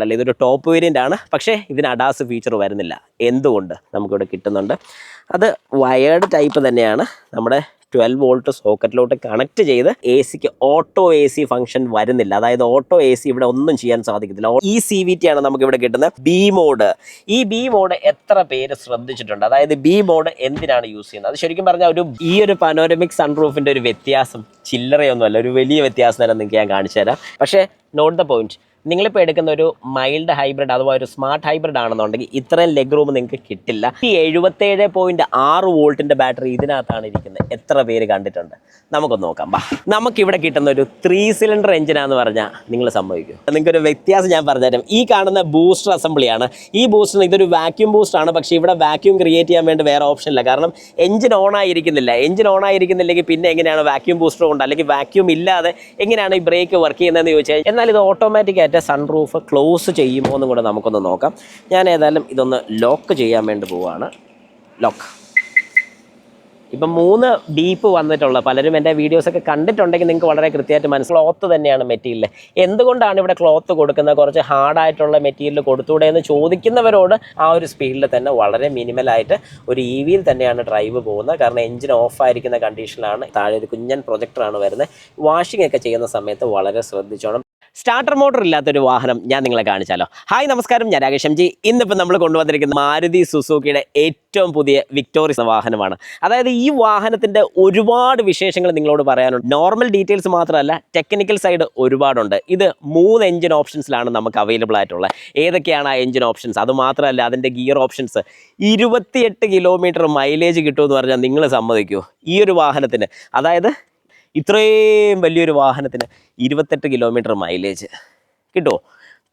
അല്ല ഇതൊരു top variant ആണ്. പക്ഷേ ഇതിന് അഡാസ് ഫീച്ചർ വരുന്നില്ല. എന്തുകൊണ്ട് നമുക്കിവിടെ കിട്ടുന്നുണ്ട്? അത് വയേർഡ് ടൈപ്പ് തന്നെയാണ്. നമ്മുടെ 12 വോൾട്ട് സോക്കറ്റിലോട്ട് കണക്ട് ചെയ്ത് എ സിക്ക് ഓട്ടോ എ സി ഫംഗ്ഷൻ വരുന്നില്ല. അതായത് ഓട്ടോ എ സി ഇവിടെ ഒന്നും ചെയ്യാൻ സാധിക്കത്തില്ല. ഈ CVT ആണ് നമുക്ക് ഇവിടെ കിട്ടുന്നത്. B mode. ഈ ബി മോഡ് എത്ര പേര് ശ്രദ്ധിച്ചിട്ടുണ്ട്? അതായത് ബി മോഡ് എന്തിനാണ് യൂസ് ചെയ്യുന്നത്? അത് ശരിക്കും പറഞ്ഞാൽ ഈ ഒരു പനോരമിക് സൺറൂഫിൻ്റെ ഒരു വ്യത്യാസം ചില്ലറയൊന്നുമല്ല, ഒരു വലിയ വ്യത്യാസം തന്നെ നിങ്ങൾക്ക് ഞാൻ കാണിച്ചു തരാം. പക്ഷേ നോട്ട് ദ പോയിന്റ്, നിങ്ങളിപ്പോൾ എടുക്കുന്ന ഒരു മൈൽഡ് ഹൈബ്രിഡ് അഥവാ ഒരു സ്മാർട്ട് ഹൈബ്രിഡ് ആണെന്നുണ്ടെങ്കിൽ ഇത്രയും ലെഗ് റൂം നിങ്ങൾക്ക് കിട്ടില്ല. ഈ 77.6 വോൾട്ടിൻ്റെ ബാറ്ററി ഇതിനകത്താണ് ഇരിക്കുന്നത്. എത്ര പേര് കണ്ടിട്ടുണ്ട്? നമുക്കൊന്ന് നോക്കാം. നമുക്കിവിടെ കിട്ടുന്ന ഒരു 3 സിലിണ്ടർ എഞ്ചിനാന്ന് പറഞ്ഞാൽ നിങ്ങൾ സമ്മതിക്കും? നിങ്ങൾക്കൊരു വ്യത്യാസം ഞാൻ പറഞ്ഞുതരാം. ഈ കാണുന്ന ബൂസ്റ്റർ അസംബ്ലിയാണ്. ഈ ബൂസ്റ്റർ ഇതൊരു വാക്യൂം ബൂസ്റ്ററാണ്. പക്ഷേ ഇവിടെ വാക്യൂം ക്രിയേറ്റ് ചെയ്യാൻ വേണ്ടി വേറെ ഓപ്ഷൻ ഇല്ല. കാരണം എഞ്ചിൻ ഓൺ ആയിരിക്കുന്നില്ല. എഞ്ചിൻ ഓൺ ആയിരിക്കുന്നില്ലെങ്കിൽ പിന്നെ എങ്ങനെയാണ് വാക്യൂം ബൂസ്റ്റർ കൊണ്ട് അല്ലെങ്കിൽ വാക്യൂം ഇല്ലാതെ എങ്ങനെയാണ് ഈ ബ്രേക്ക് വർക്ക് ചെയ്യുന്നതെന്ന് ചോദിച്ചാൽ, എന്നാൽ ഇത് ഓട്ടോമാറ്റിക് ആയിട്ട് സൺറൂഫ് ക്ലോസ് ചെയ്യുമോ എന്നും കൂടെ നമുക്കൊന്ന് നോക്കാം. ഞാൻ ഏതായാലും ഇതൊന്ന് ലോക്ക് ചെയ്യാൻ വേണ്ടി പോവുകയാണ്. ലോക്ക്. ഇപ്പം 3 ഡീപ്പ് വന്നിട്ടുള്ള പലരും എൻ്റെ വീഡിയോസൊക്കെ കണ്ടിട്ടുണ്ടെങ്കിൽ നിങ്ങൾക്ക് വളരെ കൃത്യമായിട്ട് ക്ലോത്ത് തന്നെയാണ് മെറ്റീരിയൽ. എന്തുകൊണ്ടാണ് ഇവിടെ ക്ലോത്ത് കൊടുക്കുന്നത്? കുറച്ച് ഹാർഡായിട്ടുള്ള മെറ്റീരിയൽ കൊടുത്തൂടെ എന്ന് ചോദിക്കുന്നവരോട് ആ ഒരു സ്പീഡിൽ തന്നെ വളരെ മിനിമലായിട്ട് ഒരു EVയിൽ തന്നെയാണ് ഡ്രൈവ് പോകുന്നത്. കാരണം എഞ്ചിൻ ഓഫ് ആയിരിക്കുന്ന കണ്ടീഷനിലാണ്. താഴെ ഒരു കുഞ്ഞൻ പ്രൊജക്ടറാണ് വരുന്നത്. വാഷിംഗ് ഒക്കെ ചെയ്യുന്ന സമയത്ത് വളരെ ശ്രദ്ധിച്ചോണം. സ്റ്റാർട്ടർ മോട്ടർ ഇല്ലാത്തൊരു വാഹനം ഞാൻ നിങ്ങളെ കാണിച്ചാലോ. ഹായ് നമസ്കാരം, ഞാൻ രാകേഷ് MG. ഇന്നിപ്പോൾ നമ്മൾ കൊണ്ടുവന്നിരിക്കുന്ന മാരുതി സുസുക്കിയുടെ ഏറ്റവും പുതിയ വിക്ടോറിയസ് വാഹനമാണ്. അതായത് ഈ വാഹനത്തിൻ്റെ ഒരുപാട് വിശേഷങ്ങൾ നിങ്ങളോട് പറയാനുണ്ട്. നോർമൽ ഡീറ്റെയിൽസ് മാത്രമല്ല, ടെക്നിക്കൽ സൈഡ് ഒരുപാടുണ്ട്. ഇത് 3 എഞ്ചിൻ ഓപ്ഷൻസിലാണ് നമുക്ക് അവൈലബിൾ ആയിട്ടുള്ളത്. ഏതൊക്കെയാണ് ആ എഞ്ചിൻ ഓപ്ഷൻസ്? അതുമാത്രമല്ല, അതിൻ്റെ ഗിയർ ഓപ്ഷൻസ്. 28 കിലോമീറ്റർ മൈലേജ് കിട്ടുമെന്ന് പറഞ്ഞാൽ നിങ്ങൾ സമ്മതിക്കുമോ ഈ ഒരു വാഹനത്തിന്? അതായത് ഇത്രയും വലിയൊരു വാഹനത്തിന് 28 കിലോമീറ്റർ മൈലേജ് കിട്ടുമോ?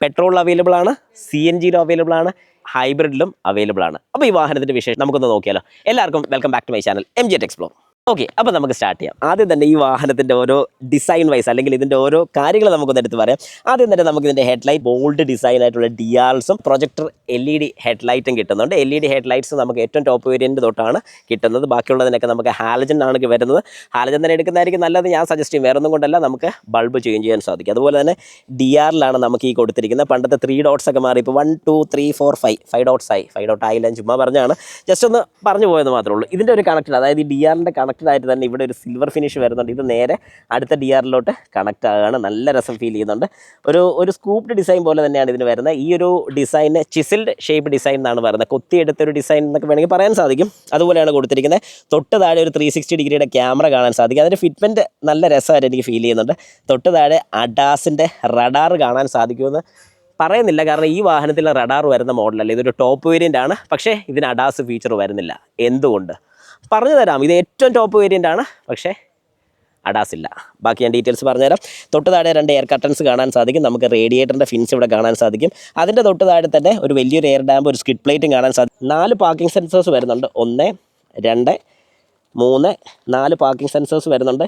പെട്രോളിൽ അവൈലബിൾ ആണ്, CNGയിലും അവൈലബിൾ ആണ്, ഹൈബ്രിഡിലും അവൈലബിൾ ആണ്. അപ്പോൾ ഈ വാഹനത്തിൻ്റെ വിശേഷം നമുക്കൊന്ന് നോക്കിയാലോ. എല്ലാവർക്കും welcome back to my channel MG explore. Okay, അപ്പോൾ നമുക്ക് സ്റ്റാർട്ട് ചെയ്യാം. ആദ്യം തന്നെ ഈ വാഹനത്തിൻ്റെ ഓരോ ഡിസൈൻ വൈസ് അല്ലെങ്കിൽ ഇതിൻ്റെ ഓരോ കാര്യങ്ങൾ നമുക്കൊന്ന് എടുത്ത് പറയാം. ആദ്യം തന്നെ നമുക്ക് ഇതിൻ്റെ ഹെഡ്ലൈറ്റ് ബോൾഡ് ഡിസൈൻ ആയിട്ടുള്ള DRLസും പ്രൊജക്ടർ LED ഹെഡ്ലൈറ്റും കിട്ടുന്നുണ്ട്. LED ഹെഡ്ലൈറ്റ്സ് നമുക്ക് ഏറ്റവും ടോപ്പ് വേരിയൻ്റ് തൊട്ടാണ് കിട്ടുന്നത്. ബാക്കിയുള്ളതിനൊക്കെ നമുക്ക് ഹാലജൻ ആണ് വരുന്നത്. ഹാലജൻ തന്നെ എടുക്കുന്നതായിരിക്കും നല്ലത്. ഞാൻ സജസ്റ്റ് ചെയ്യും. വേറെ ഒന്നും കൊണ്ടല്ല, നമുക്ക് ബൾബ് ചേഞ്ച് ചെയ്യാൻ സാധിക്കും. അതുപോലെ തന്നെ DRലാണ് നമുക്ക് ഈ കൊടുത്തിരിക്കുന്നത്. പണ്ടത്തെ 3 ഡോട്ട്സ് ഒക്കെ മാറി ഇപ്പോൾ 1 2 3 4 5 ഡോട്ട്സ് ആയി. 5 ഡോട്ട് ആയില്ല, ചുമ്മാ പറഞ്ഞാണ്, ജസ്റ്റ് ഒന്ന് പറഞ്ഞു പോയത് മാത്രമേ ഉള്ളൂ. ഇതിൻ്റെ ഒരു കണക്റ്റഡ്, അതായത് ഈ DRലിൻ്റെ ആയിട്ട് തന്നെ ഇവിടെ ഒരു സിൽവർ ഫിനിഷ് വരുന്നുണ്ട്. ഇത് നേരെ അടുത്ത DRലോട്ട് കണക്റ്റ് ആകുകയാണ്. നല്ല രസം ഫീൽ ചെയ്യുന്നുണ്ട്. ഒരു സ്കൂപ്ഡ് ഡിസൈൻ പോലെ തന്നെയാണ് ഇതിന് വരുന്നത്. ഈ ഒരു ഡിസൈന് ചിസിൽഡ് ഷേപ്പ് ഡിസൈൻ എന്നാണ് പറയുന്നത്. കൊത്തിയെടുത്തൊരു ഡിസൈൻ എന്നൊക്കെ വേണമെങ്കിൽ പറയാൻ സാധിക്കും. അതുപോലെയാണ് കൊടുത്തിരിക്കുന്നത്. തൊട്ട് താഴെ ഒരു 360 ഡിഗ്രിയുടെ ക്യാമറ കാണാൻ സാധിക്കും. അതിൻ്റെ ഫിറ്റ്മെൻറ്റ് നല്ല രസമായിട്ട് എനിക്ക് ഫീൽ ചെയ്യുന്നുണ്ട്. തൊട്ട് താഴെ അഡാസിൻ്റെ റഡാർ കാണാൻ സാധിക്കുമെന്ന് പറയുന്നില്ല, കാരണം ഈ വാഹനത്തിൽ റഡാർ വരുന്ന മോഡലല്ല. ഇതൊരു ടോപ്പ് വേരിയൻ്റ് ആണ്. പക്ഷേ ഇതിന് അഡാസ് ഫീച്ചർ വരുന്നില്ല. എന്തുകൊണ്ട് പറഞ്ഞു തരാം. ഇത് ഏറ്റവും ടോപ്പ് വേരിയൻ്റ് ആണ്, പക്ഷേ അഡാസ് ഇല്ല. ബാക്കി ഞാൻ ഡീറ്റെയിൽസ് പറഞ്ഞുതരാം. തൊട്ട് താഴെ 2 എയർ കർട്ടൻസ് കാണാൻ സാധിക്കും. നമുക്ക് റേഡിയേറ്ററിൻ്റെ ഫിൻസ് ഇവിടെ കാണാൻ സാധിക്കും. അതിൻ്റെ തൊട്ട് താഴെ തന്നെ ഒരു വലിയൊരു എയർ ഡാമ്പ്, ഒരു സ്കിഡ് പ്ലേറ്റും കാണാൻ സാധിക്കും. 4 പാർക്കിംഗ് സെൻസേഴ്സ് വരുന്നുണ്ട്. 1 2 3 4 പാർക്കിംഗ് സെൻസേഴ്സ് വരുന്നുണ്ട്.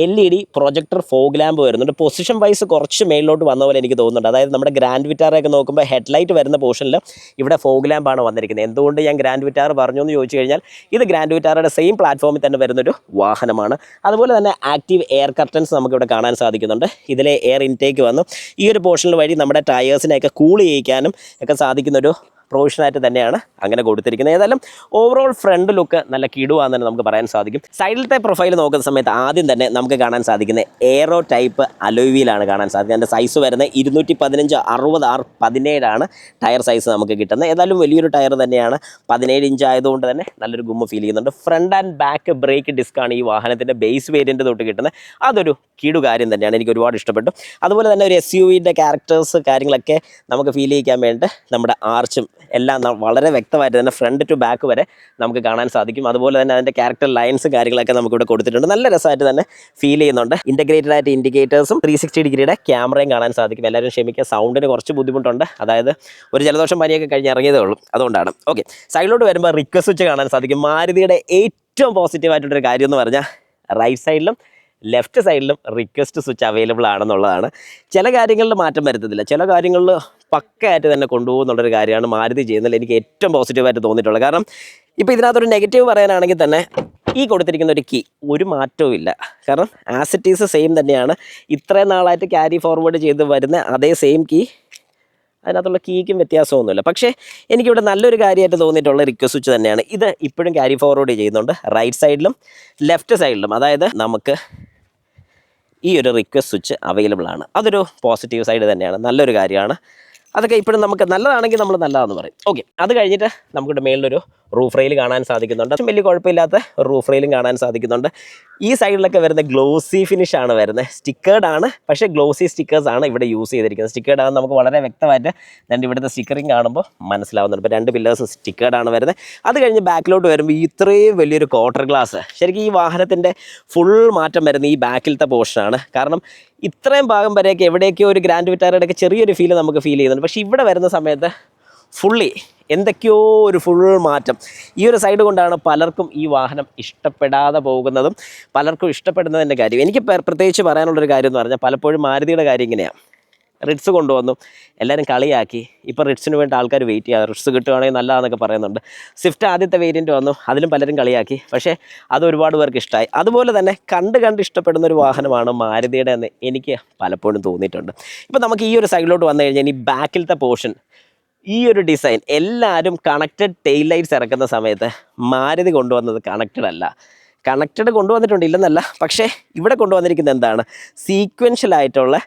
LED പ്രൊജക്ടർ ഫോഗ് ലാമ്പ് വരുന്നുണ്ട്. പൊസിഷൻ വൈസ് കുറച്ച് മേളിലോട്ട് വന്ന പോലെ എനിക്ക് തോന്നുന്നുണ്ട്. അതായത് നമ്മുടെ ഗ്രാൻഡ് വിറ്റാറൊക്കെ നോക്കുമ്പോൾ ഹെഡ്ലൈറ്റ് വരുന്ന പോർഷനിൽ ഇവിടെ ഫോഗ് ലാമ്പാണ് വന്നിരിക്കുന്നത്. എന്തുകൊണ്ട് ഞാൻ ഗ്രാൻഡ് വിറ്റാർ പറഞ്ഞു എന്ന് ചോദിച്ചു കഴിഞ്ഞാൽ, ഇത് ഗ്രാൻഡ് വിറ്റാറയുടെ സെയിം പ്ലാറ്റ്ഫോമിൽ തന്നെ വരുന്നൊരു വാഹനമാണ്. അതുപോലെ തന്നെ ആക്റ്റീവ് എയർ കർട്ടൻസ് നമുക്കിവിടെ കാണാൻ സാധിക്കുന്നുണ്ട്. ഇതിലെ എയർ ഇൻടേക്ക് വന്നു ഈ ഒരു പോർഷനിൽ വഴി നമ്മുടെ ടയേഴ്സിനെയൊക്കെ കൂൾ ചെയ്യിക്കാനും ഒക്കെ സാധിക്കുന്നൊരു പ്രൊവിഷനായിട്ട് തന്നെയാണ് അങ്ങനെ കൊടുത്തിരിക്കുന്നത്. ഏതായാലും ഓവറോൾ ഫ്രണ്ട് ലുക്ക് നല്ല കിടുവാന്ന് തന്നെ നമുക്ക് പറയാൻ സാധിക്കും. സൈഡിലത്തെ പ്രൊഫൈൽ നോക്കുന്ന സമയത്ത് ആദ്യം തന്നെ നമുക്ക് കാണാൻ സാധിക്കുന്നത് എയറോ ടൈപ്പ് അലോയ് വീലാണ് കാണാൻ സാധിക്കുന്നത്. അതിൻ്റെ സൈസ് വരുന്നത് 215 60 R17 ആണ് ടയർ സൈസ് നമുക്ക് കിട്ടുന്നത്. ഏതായാലും വലിയൊരു ടയർ തന്നെയാണ്. 17 ഇഞ്ച് ആയതുകൊണ്ട് തന്നെ നല്ലൊരു ഗുമ്മ ഫീൽ ചെയ്യുന്നുണ്ട്. ഫ്രണ്ട് ആൻഡ് ബാക്ക് ബ്രേക്ക് ഡിസ്ക്കാണ് ഈ വാഹനത്തിൻ്റെ ബേസ് വേരിയൻ്റ് തൊട്ട് കിട്ടുന്നത്. അതൊരു കിടു കാര്യം തന്നെയാണ്, എനിക്ക് ഒരുപാട് ഇഷ്ടപ്പെട്ടു. അതുപോലെ തന്നെ ഒരു SUVൻ്റെ ക്യാരക്ടേഴ്സ് കാര്യങ്ങളൊക്കെ നമുക്ക് ഫീൽ ചെയ്യിക്കാൻ വേണ്ടി നമ്മുടെ ആർച്ചും എല്ലാം വളരെ വ്യക്തമായിട്ട് തന്നെ ഫ്രണ്ട് ടു ബാക്ക് വരെ നമുക്ക് കാണാൻ സാധിക്കും. അതുപോലെ തന്നെ അതിൻ്റെ ക്യാരക്ടർ ലൈൻസ് കാര്യങ്ങളൊക്കെ നമുക്കിവിടെ കൊടുത്തിട്ടുണ്ട്. നല്ല രസമായിട്ട് തന്നെ ഫീൽ ചെയ്യുന്നുണ്ട്. ഇൻ്റഗ്രേറ്റഡ് ആയിട്ട് ഇൻഡിക്കേറ്റേഴ്സും 360 ഡിഗ്രിയുടെ ക്യാമറയും കാണാൻ സാധിക്കും. എല്ലാവരും ക്ഷമിക്കുക, സൗണ്ടിന് കുറച്ച് ബുദ്ധിമുട്ടുണ്ട്. അതായത് ഒരു ജലദോഷം പനിയൊക്കെ കഴിഞ്ഞ് ഇറങ്ങിയതേ ഉള്ളൂ, അതുകൊണ്ടാണ്. ഓക്കെ, സൈഡിലോട്ട് വരുമ്പോൾ റിക്വസ്റ്റ് സ്വിച്ച് കാണാൻ സാധിക്കും. മാരുതിയുടെ ഏറ്റവും പോസിറ്റീവായിട്ടുള്ളൊരു കാര്യം എന്ന് പറഞ്ഞാൽ റൈറ്റ് സൈഡിലും ലെഫ്റ്റ് സൈഡിലും റിക്വസ്റ്റ് സ്വിച്ച് അവൈലബിൾ ആണെന്നുള്ളതാണ്. ചില കാര്യങ്ങളിൽ മാറ്റം വരുത്തത്തില്ല, ചില കാര്യങ്ങളിൽ പക്കയായിട്ട് തന്നെ കൊണ്ടുപോകുന്നുള്ളൊരു കാര്യമാണ് മാരുതി ചെയ്യുന്നതിൽ എനിക്ക് ഏറ്റവും പോസിറ്റീവായിട്ട് തോന്നിയിട്ടുള്ളത്. കാരണം ഇപ്പോൾ ഇതിനകത്തൊരു നെഗറ്റീവ് പറയാനാണെങ്കിൽ തന്നെ ഈ കൊടുത്തിരിക്കുന്ന ഒരു കീ ഒരു മാറ്റവും ഇല്ല. കാരണം ആസ് ഇറ്റ് ഈസ് സെയിം തന്നെയാണ്. ഇത്രയും നാളായിട്ട് ക്യാരി ഫോർവേഡ് ചെയ്ത് വരുന്ന അതേ സെയിം കീ അതിനകത്തുള്ള കീക്കും വ്യത്യാസമൊന്നുമില്ല. പക്ഷേ എനിക്കിവിടെ നല്ലൊരു കാര്യമായിട്ട് തോന്നിയിട്ടുള്ള റിക്വസ്റ്റ് സ്വിച്ച് തന്നെയാണ് ഇത്. ഇപ്പോഴും ക്യാരി ഫോർവേഡ് ചെയ്യുന്നുണ്ട് റൈറ്റ് സൈഡിലും ലെഫ്റ്റ് സൈഡിലും. അതായത് നമുക്ക് ഈ ഒരു റിക്വസ്റ്റ് സ്വിച്ച് അവൈലബിൾ ആണ്. അതൊരു പോസിറ്റീവ് സൈഡ് തന്നെയാണ്, നല്ലൊരു കാര്യമാണ്. അതൊക്കെ ഇപ്പോഴും നമുക്ക് നല്ലതാണെങ്കിൽ നമ്മൾ നല്ലതാണെന്ന് പറയും. ഓക്കെ, അത് കഴിഞ്ഞിട്ട് നമുക്കിവിടെ മേളിലൊരു റൂഫ് റെയിൽ കാണാൻ സാധിക്കുന്നുണ്ട്. വലിയ കുഴപ്പമില്ലാത്ത റൂഫ് റെയിലും കാണാൻ സാധിക്കുന്നുണ്ട്. ഈ സൈഡിലൊക്കെ വരുന്ന ഗ്ലോസി ഫിനിഷ് ആണ് വരുന്നത്. സ്റ്റിക്കേർഡ് ആണ്, പക്ഷേ ഗ്ലോസി സ്റ്റിക്കേഴ്സ് ആണ് ഇവിടെ യൂസ് ചെയ്തിരിക്കുന്നത്. സ്റ്റിക്കേർഡ് ആണ് നമുക്ക് വളരെ വ്യക്തമായിട്ട് രണ്ട് ഇവിടുത്തെ സ്റ്റിക്കറിങ് കാണുമ്പോൾ മനസ്സിലാവുന്നുണ്ട്. ഇപ്പോൾ 2 പില്ലേഴ്സ് സ്റ്റിക്കേർഡ് ആണ് വരുന്നത്. അത് കഴിഞ്ഞ് ബാക്കിലോട്ട് വരുമ്പോൾ ഇത്രയും വലിയൊരു ക്വാർട്ടർ ഗ്ലാസ്, ശരിക്കും ഈ വാഹനത്തിൻ്റെ ഫുൾ മാറ്റം വരുന്ന ഈ ബാക്കിലത്തെ പോർഷനാണ്. കാരണം ഇത്രയും ഭാഗം വരെയൊക്കെ എവിടെയൊക്കെയോ ഒരു ഗ്രാൻഡ് വിറ്റാറയുടെയൊക്കെ ചെറിയൊരു ഫീൽ നമുക്ക് ഫീൽ ചെയ്യുന്നുണ്ട്. പക്ഷേ ഇവിടെ വരുന്ന സമയത്ത് ഫുള്ളി എന്തൊക്കെയോ ഒരു ഫുൾ മാറ്റം. ഈ ഒരു സൈഡ് കൊണ്ടാണ് പലർക്കും ഈ വാഹനം ഇഷ്ടപ്പെടാതെ പോകുന്നതും പലർക്കും ഇഷ്ടപ്പെടുന്നതിൻ്റെ കാര്യം. എനിക്ക് പ്രത്യേകിച്ച് പറയാനുള്ളൊരു കാര്യം എന്ന് പറഞ്ഞാൽ, പലപ്പോഴും മാരുതിയുടെ കാര്യം ഇങ്ങനെയാണ്. റിഡ്സ് കൊണ്ടുവന്നു, എല്ലാവരും കളിയാക്കി. ഇപ്പോൾ റിഡ്സിന് വേണ്ടി ആൾക്കാർ വെയിറ്റ് ചെയ്യുക, റിഡ്സ് കിട്ടുകയാണെങ്കിൽ നല്ലതാണെന്നൊക്കെ പറയുന്നുണ്ട്. സ്വിഫ്റ്റ് ആദ്യത്തെ വേരിയൻറ്റ് വന്നു, അതിലും പലരും കളിയാക്കി. പക്ഷേ അത് ഒരുപാട് പേർക്ക് ഇഷ്ടമായി. അതുപോലെ തന്നെ കണ്ട് ഇഷ്ടപ്പെടുന്ന ഒരു വാഹനമാണ് മാരുതിയുടെ എന്ന് എനിക്ക് പലപ്പോഴും തോന്നിയിട്ടുണ്ട്. ഇപ്പോൾ നമുക്ക് ഈ ഒരു സൈഡിലോട്ട് വന്നു കഴിഞ്ഞാൽ ഈ ബാക്കിലത്തെ പോർഷൻ, ഈ ഒരു ഡിസൈൻ, എല്ലാവരും കണക്റ്റഡ് ടെയിൽ ലൈറ്റ്സ് ഇറക്കുന്ന സമയത്ത് മാരുതി കൊണ്ടുവന്നത് കണക്റ്റഡ് അല്ല. കണക്റ്റഡ് കൊണ്ടുവന്നിട്ടുണ്ട്, ഇല്ലെന്നല്ല. പക്ഷേ ഇവിടെ കൊണ്ടുവന്നിരിക്കുന്നത് എന്താണ്, സീക്വൻഷ്യലായിട്ടുള്ള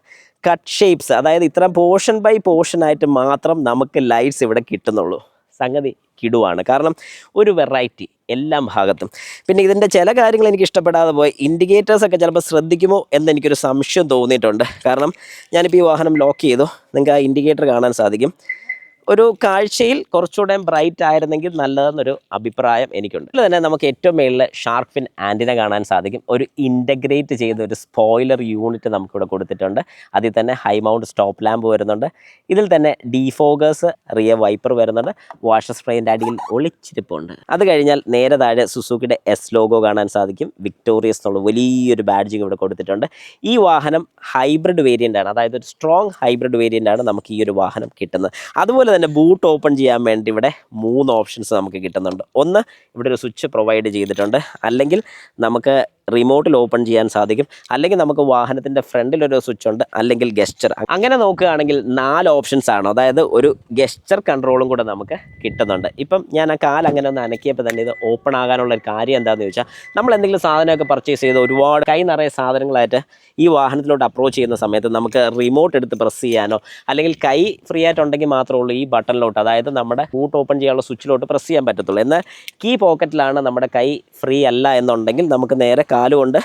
കട്ട് ഷേപ്സ്. അതായത് ഇത്ര പോർഷൻ ബൈ പോർഷനായിട്ട് മാത്രം നമുക്ക് ലൈറ്റ്സ് ഇവിടെ കിട്ടുന്നുള്ളൂ. സംഗതി കിടുവാണ്. കാരണം ഒരു വെറൈറ്റി എല്ലാ ഭാഗത്തും. പിന്നെ ഇതിൻ്റെ ചില കാര്യങ്ങൾ എനിക്ക് ഇഷ്ടപ്പെടാതെ പോയി. ഇൻഡിക്കേറ്റേഴ്സൊക്കെ ചിലപ്പോൾ ശ്രദ്ധിക്കുമോ എന്നെനിക്കൊരു സംശയം തോന്നിയിട്ടുണ്ട്. കാരണം ഞാനിപ്പോൾ ഈ വാഹനം ലോക്ക് ചെയ്തു, നിങ്ങൾക്ക് ആ ഇൻഡിക്കേറ്റർ കാണാൻ സാധിക്കും. ഒരു കാഴ്ചയിൽ കുറച്ചുകൂടെ ബ്രൈറ്റ് ആയിരുന്നെങ്കിൽ നല്ലതെന്നൊരു അഭിപ്രായം എനിക്കുണ്ട്. അതുപോലെ തന്നെ നമുക്ക് ഏറ്റവും മേളിൽ ഷാർക്ക് ഫിൻ ആൻറ്റിന കാണാൻ സാധിക്കും. ഒരു ഇൻ്റഗ്രേറ്റ് ചെയ്ത ഒരു സ്പോയിലർ യൂണിറ്റ് നമുക്കിവിടെ കൊടുത്തിട്ടുണ്ട്. അതിൽ തന്നെ ഹൈ മൗണ്ട് സ്റ്റോപ്പ് ലാമ്പ് വരുന്നുണ്ട്. ഇതിൽ തന്നെ ഡീഫോഗേഴ്സ്, റിയർ വൈപ്പർ വരുന്നുണ്ട്. വാഷർ സ്പ്രേയിൻ്റെ അടിയിൽ ഒളിച്ചിരിപ്പുണ്ട്. അത് കഴിഞ്ഞാൽ നേരെ താഴെ സുസുക്കിയുടെ എസ് ലോഗോ കാണാൻ സാധിക്കും. വിക്ടോറിയസ് എന്നുള്ള വലിയൊരു ബാഡ്ജിങ് ഇവിടെ കൊടുത്തിട്ടുണ്ട്. ഈ വാഹനം ഹൈബ്രിഡ് വേരിയൻ്റ് ആണ്, അതായത് ഒരു സ്ട്രോങ് ഹൈബ്രിഡ് വേരിയൻ്റ് ആണ് നമുക്ക് ഈ ഒരു വാഹനം കിട്ടുന്നത്. അതുപോലെ തന്നെ ബൂട്ട് ഓപ്പൺ ചെയ്യാൻ വേണ്ടി ഇവിടെ 3 ഓപ്ഷൻസ് നമുക്ക് കിട്ടുന്നുണ്ട്. ഒന്ന്, ഇവിടെ ഒരു സ്വിച്ച് പ്രൊവൈഡ് ചെയ്തിട്ടുണ്ട്. അല്ലെങ്കിൽ നമുക്ക് റിമോട്ടിൽ ഓപ്പൺ ചെയ്യാൻ സാധിക്കും. അല്ലെങ്കിൽ നമുക്ക് വാഹനത്തിൻ്റെ ഫ്രണ്ടിലൊരു സ്വിച്ച് ഉണ്ട്, അല്ലെങ്കിൽ ഗെസ്റ്റർ. അങ്ങനെ നോക്കുകയാണെങ്കിൽ 4 ഓപ്ഷൻസ് ആണ്. അതായത് ഒരു ഗെസ്റ്റർ കൺട്രോളും കൂടെ നമുക്ക് കിട്ടുന്നുണ്ട്. ഇപ്പം ഞാൻ ആ കാലങ്ങനെ ഒന്ന് അനക്കിയപ്പോൾ തന്നെ ഇത് ഓപ്പൺ ആകാനുള്ള ഒരു കാര്യം എന്താണെന്ന് ചോദിച്ചാൽ, നമ്മൾ എന്തെങ്കിലും സാധനമൊക്കെ പർച്ചേസ് ചെയ്ത് ഒരുപാട് കൈ നിറയെ സാധനങ്ങളായിട്ട് ഈ വാഹനത്തിലോട്ട് അപ്രോച്ച് ചെയ്യുന്ന സമയത്ത് നമുക്ക് റിമോട്ട് എടുത്ത് പ്രസ് ചെയ്യാനോ, അല്ലെങ്കിൽ കൈ ഫ്രീ ആയിട്ടുണ്ടെങ്കിൽ മാത്രമേ ഉള്ളൂ ഈ ബട്ടണിലോട്ട്, അതായത് നമ്മുടെ ബൂട്ട് ഓപ്പൺ ചെയ്യാനുള്ള സ്വിച്ചിലോട്ട് പ്രസ് ചെയ്യാൻ പറ്റത്തുള്ളൂ. എന്നാൽ കീ പോക്കറ്റിലാണ് നമ്മുടെ കൈ ഫ്രീ അല്ല എന്നുണ്ടെങ്കിൽ നമുക്ക് നേരെ കാലുകൊണ്ട്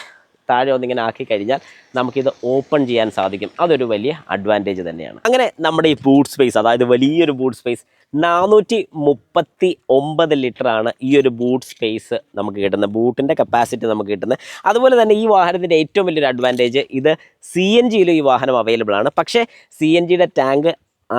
താഴെ ഒന്നിങ്ങനെ ആക്കി കഴിഞ്ഞാൽ നമുക്കിത് ഓപ്പൺ ചെയ്യാൻ സാധിക്കും. അതൊരു വലിയ അഡ്വാൻറ്റേജ് തന്നെയാണ്. അങ്ങനെ നമ്മുടെ ഈ ബൂട്ട് സ്പേസ്, അതായത് വലിയൊരു ബൂട്ട് സ്പേസ്, 439 ലിറ്ററാണ് ഈ ഒരു ബൂട്ട് സ്പേസ് നമുക്ക് കിട്ടുന്നത്, ബൂട്ടിൻ്റെ കപ്പാസിറ്റി നമുക്ക് കിട്ടുന്നത്. അതുപോലെ തന്നെ ഈ വാഹനത്തിൻ്റെ ഏറ്റവും വലിയൊരു അഡ്വാൻറ്റേജ്, ഇത് CNGയിലും ഈ വാഹനം അവൈലബിൾ ആണ്. പക്ഷേ CNGയുടെ ടാങ്ക്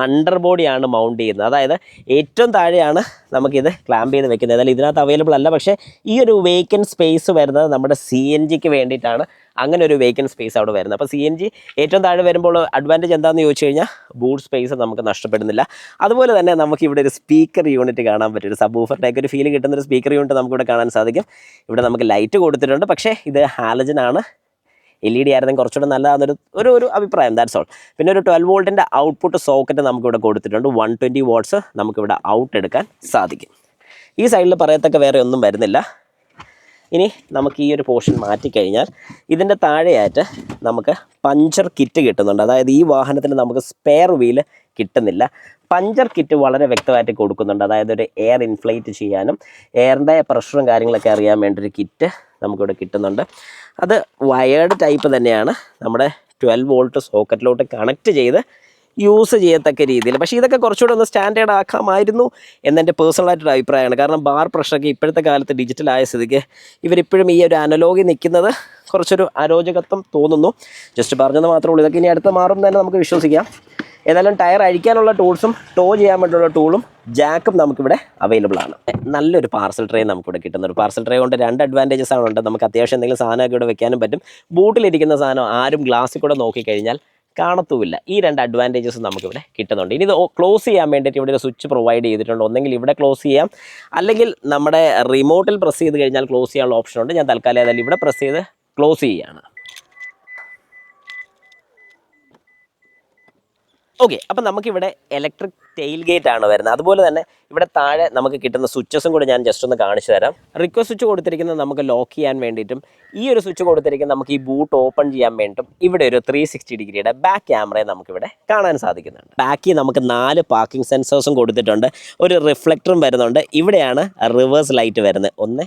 അണ്ടർ ബോഡിയാണ് മൗണ്ട് ചെയ്യുന്നത്. അതായത് ഏറ്റവും താഴെയാണ് നമുക്കിത് ക്ലാമ്പ് ചെയ്ത് വെക്കുന്നത്. അതായത് ഇതിനകത്ത് അവൈലബിൾ അല്ല. പക്ഷേ ഈ ഒരു വേക്കൻറ്റ് സ്പേസ് വരുന്നത് നമ്മുടെ CNGക്ക് വേണ്ടിയിട്ടാണ്. അങ്ങനെ ഒരു വേക്കൻറ്റ് സ്പേസ് അവിടെ വരുന്നത്. അപ്പോൾ CNG ഏറ്റവും താഴെ വരുമ്പോൾ അഡ്വാൻറ്റേജ് എന്താണെന്ന് ചോദിച്ചു കഴിഞ്ഞാൽ, ബൂട്ട് സ്പേസ് നമുക്ക് നഷ്ടപ്പെടുന്നില്ല. അതുപോലെ തന്നെ നമുക്കിവിടെ ഒരു സ്പീക്കർ യൂണിറ്റ് കാണാൻ പറ്റും. ഒരു സബ് വൂഫറിൻ്റെയൊക്കെ ഒരു ഫീൽ കിട്ടുന്നൊരു സ്പീക്കർ യൂണിറ്റ് നമുക്കിവിടെ കാണാൻ സാധിക്കും. ഇവിടെ നമുക്ക് ലൈറ്റ് കൊടുത്തിട്ടുണ്ട്. പക്ഷേ ഇത് ഹാലജനാണ്. LED ആയിരുന്നെങ്കിൽ കുറച്ചുകൂടെ നല്ലതാണെന്നൊരു ഒരു അഭിപ്രായം. That's all. പിന്നെ ഒരു 12 വോൾട്ടിൻ്റെ ഔട്ട്പുട്ട് സോക്കറ്റ് നമുക്കിവിടെ കൊടുത്തിട്ടുണ്ട്. 120 വാട്ട്സ് നമുക്കിവിടെ ഔട്ട് എടുക്കാൻ സാധിക്കും. ഈ സൈഡിൽ പറയത്തക്ക വേറെ ഒന്നും വരുന്നില്ല. ഇനി നമുക്ക് ഈ ഒരു പോർഷൻ മാറ്റിക്കഴിഞ്ഞാൽ ഇതിൻ്റെ താഴെയായിട്ട് നമുക്ക് പഞ്ചർ കിറ്റ് കിട്ടുന്നുണ്ട്. അതായത് ഈ വാഹനത്തിന് നമുക്ക് സ്പെയർ വീല് കിട്ടുന്നില്ല. പഞ്ചർ കിറ്റ് വളരെ വ്യക്തമായിട്ട് കൊടുക്കുന്നുണ്ട്. അതായത് ഒരു എയർ ഇൻഫ്ലേറ്റ് ചെയ്യാനും എയറിൻ്റെ പ്രഷറും കാര്യങ്ങളൊക്കെ അറിയാൻ വേണ്ടി ഒരു കിറ്റ് നമുക്കിവിടെ കിട്ടുന്നുണ്ട്. അത് വയേർഡ് ടൈപ്പ് തന്നെയാണ്. നമ്മുടെ 12 വോൾട്ട് സോക്കറ്റിലോട്ട് കണക്ട് ചെയ്ത് യൂസ് ചെയ്യത്തക്ക രീതിയിൽ. പക്ഷേ ഇതൊക്കെ കുറച്ചുകൂടെ ഒന്ന് സ്റ്റാൻഡേർഡ് ആക്കാമായിരുന്നു എന്നെൻ്റെ പേഴ്സണലായിട്ടൊരു അഭിപ്രായമാണ്. കാരണം ബാർ പ്രഷറൊക്കെ ഇപ്പോഴത്തെ കാലത്ത് ഡിജിറ്റലായ സ്ഥിതിക്ക് ഇവരിപ്പോഴും ഈ ഒരു അനലോഗിൽ നിൽക്കുന്നത് കുറച്ചൊരു അരോചകത്വം തോന്നുന്നു. ജസ്റ്റ് പറഞ്ഞത് മാത്രമേ ഉള്ളൂ. ഇതൊക്കെ ഇനി അടുത്ത് മാറും തന്നെ നമുക്ക് വിശ്വസിക്കാം. ഏതായാലും ടയർ അഴിക്കാനുള്ള ടൂൾസും ടോ ചെയ്യാൻ വേണ്ടിയുള്ള ടൂളും ജാക്കും നമുക്കിവിടെ അവൈലബിൾ ആണ്. നല്ലൊരു പാർസൽ ട്രേ നമുക്കിവിടെ കിട്ടുന്ന ഒരു പാർസൽ ട്രേ കൊണ്ട് 2 അഡ്വാൻറ്റേജസ് ആണ് ഉണ്ട്. നമുക്ക് അത്യാവശ്യം എന്തെങ്കിലും സാധനമൊക്കെ ഇവിടെ വെക്കാനും പറ്റും. ബൂട്ടിലിരിക്കുന്ന സാധനം ആരും ഗ്ലാസ്സിൽ കൂടെ നോക്കിക്കഴിഞ്ഞാൽ കാണത്തുമില്ല. ഈ 2 അഡ്വാൻറ്റേജസ് നമുക്കിവിടെ കിട്ടുന്നുണ്ട്. ഇനി ഇത് ക്ലോസ് ചെയ്യാൻ വേണ്ടിയിട്ട് ഇവിടെ ഒരു സ്വിച്ച് പ്രൊവൈഡ് ചെയ്തിട്ടുണ്ട്. ഒന്നെങ്കിൽ ഇവിടെ ക്ലോസ് ചെയ്യാം, അല്ലെങ്കിൽ നമ്മുടെ റിമോട്ടിൽ പ്രസ് ചെയ്ത് കഴിഞ്ഞാൽ ക്ലോസ് ചെയ്യാനുള്ള ഓപ്ഷൻ ഉണ്ട്. ഞാൻ തൽക്കാലം ഏതായാലും ഇവിടെ പ്രസ് ചെയ്ത് ക്ലോസ് ചെയ്യുകയാണ്. ഓക്കെ, അപ്പം നമുക്കിവിടെ ഇലക്ട്രിക് ടെയിൽ ഗേറ്റ് ആണ് വരുന്നത്. അതുപോലെ തന്നെ ഇവിടെ താഴെ നമുക്ക് കിട്ടുന്ന സ്വിച്ചസും കൂടെ ഞാൻ ജസ്റ്റ് ഒന്ന് കാണിച്ചു തരാം. റിക്വസ്റ്റ് സ്വിച്ച് കൊടുത്തിരിക്കുന്നത് നമുക്ക് ലോക്ക് ചെയ്യാൻ വേണ്ടിയിട്ടും, ഈ ഒരു സ്വിച്ച് കൊടുത്തിരിക്കുന്നത് നമുക്ക് ഈ ബൂട്ട് ഓപ്പൺ ചെയ്യാൻ വേണ്ടിയിട്ടും. ഇവിടെ ഒരു 360 ഡിഗ്രിയുടെ ബാക്ക് ക്യാമറയെ നമുക്കിവിടെ കാണാൻ സാധിക്കുന്നുണ്ട്. ബാക്കിൽ നമുക്ക് 4 പാർക്കിംഗ് സെൻസേഴ്സും കൊടുത്തിട്ടുണ്ട്. ഒരു റിഫ്ലക്ടറും വരുന്നുണ്ട്. ഇവിടെയാണ് റിവേഴ്സ് ലൈറ്റ് വരുന്നത്. 1,